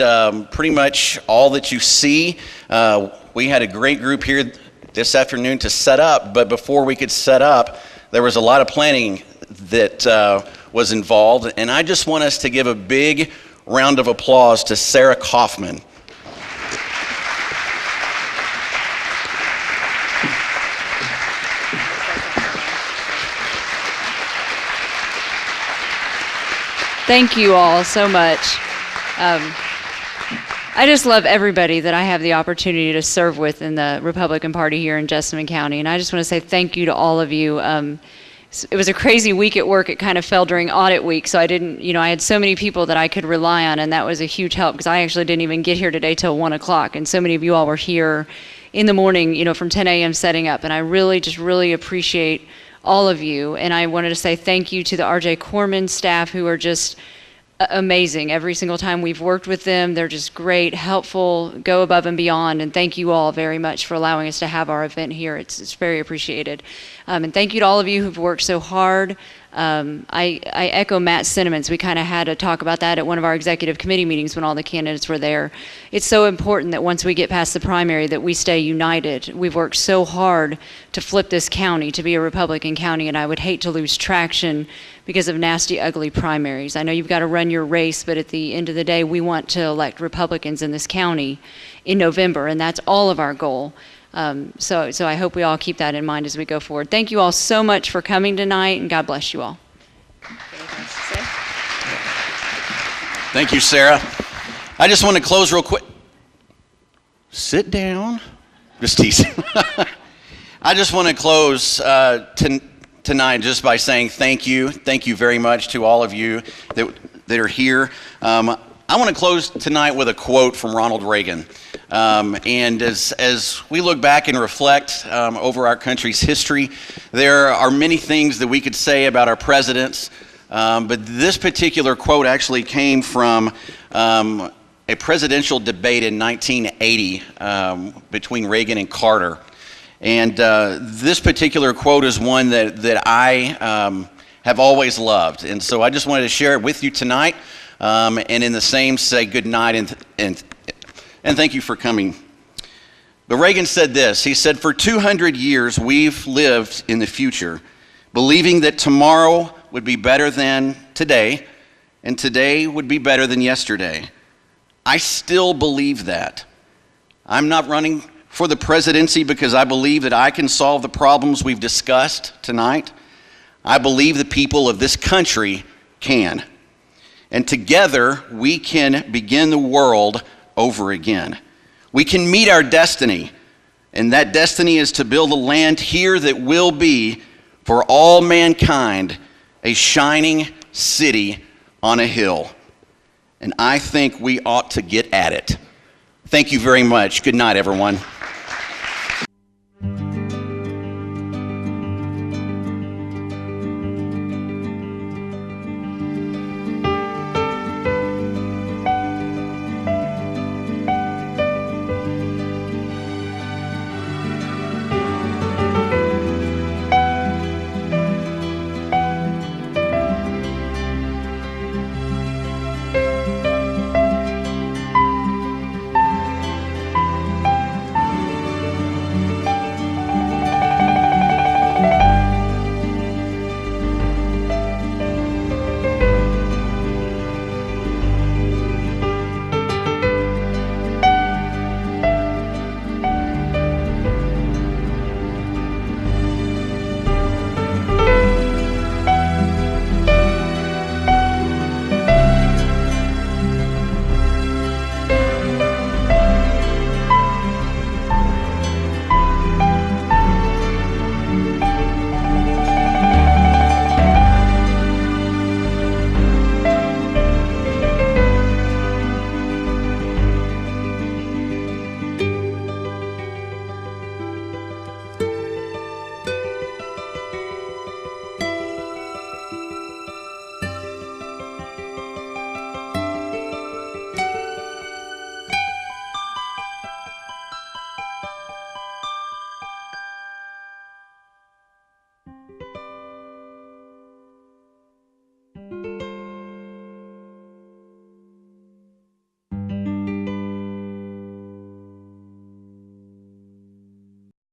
pretty much all that you see. We had a great group here this afternoon to set up, but before we could set up, there was a lot of planning that was involved, and I just want us to give a big round of applause to Sarah Kaufman. Thank you all so much. I just love everybody that I have the opportunity to serve with in the Republican Party here in Jessamine County, and I just want to say thank you to all of you. It was a crazy week at work. It kind of fell during audit week, so I had so many people that I could rely on, and that was a huge help, because I actually didn't even get here today till 1 o'clock, and so many of you all were here in the morning, from 10 a.m. setting up, and I really appreciate all of you. And I wanted to say thank you to the R.J. Corman staff, who are just amazing. Every single time we've worked with them, they're just great, helpful, go above and beyond. And thank you all very much for allowing us to have our event here. It's very appreciated. And thank you to all of you who've worked so hard. I echo Matt's sentiments. We kind of had a talk about that at one of our executive committee meetings when all the candidates were there. It's so important that once we get past the primary that we stay united. We've worked so hard to flip this county to be a Republican county, and I would hate to lose traction because of nasty, ugly primaries. I know you've got to run your race, but at the end of the day, we want to elect Republicans in this county in November, and that's all of our goal. So I hope we all keep that in mind as we go forward. Thank you all so much for coming tonight, and God bless you all. Thank you, Sarah. I just want to close real quick. Sit down. Just teasing. I just want to close tonight just by saying thank you. Thank you very much to all of you that are here. I want to close tonight with a quote from Ronald Reagan. And as we look back and reflect over our country's history, there are many things that we could say about our presidents, but this particular quote actually came from a presidential debate in 1980 between Reagan and Carter. And this particular quote is one that I have always loved. And so I just wanted to share it with you tonight. And in the same, say good night and thank you for coming. But Reagan said this. He said, "For 200 years we've lived in the future, believing that tomorrow would be better than today, and today would be better than yesterday. I still believe that. I'm not running for the presidency because I believe that I can solve the problems we've discussed tonight. I believe the people of this country can. And together, we can begin the world over again. We can meet our destiny, and that destiny is to build a land here that will be, for all mankind, a shining city on a hill. And I think we ought to get at it." Thank you very much. Good night, everyone.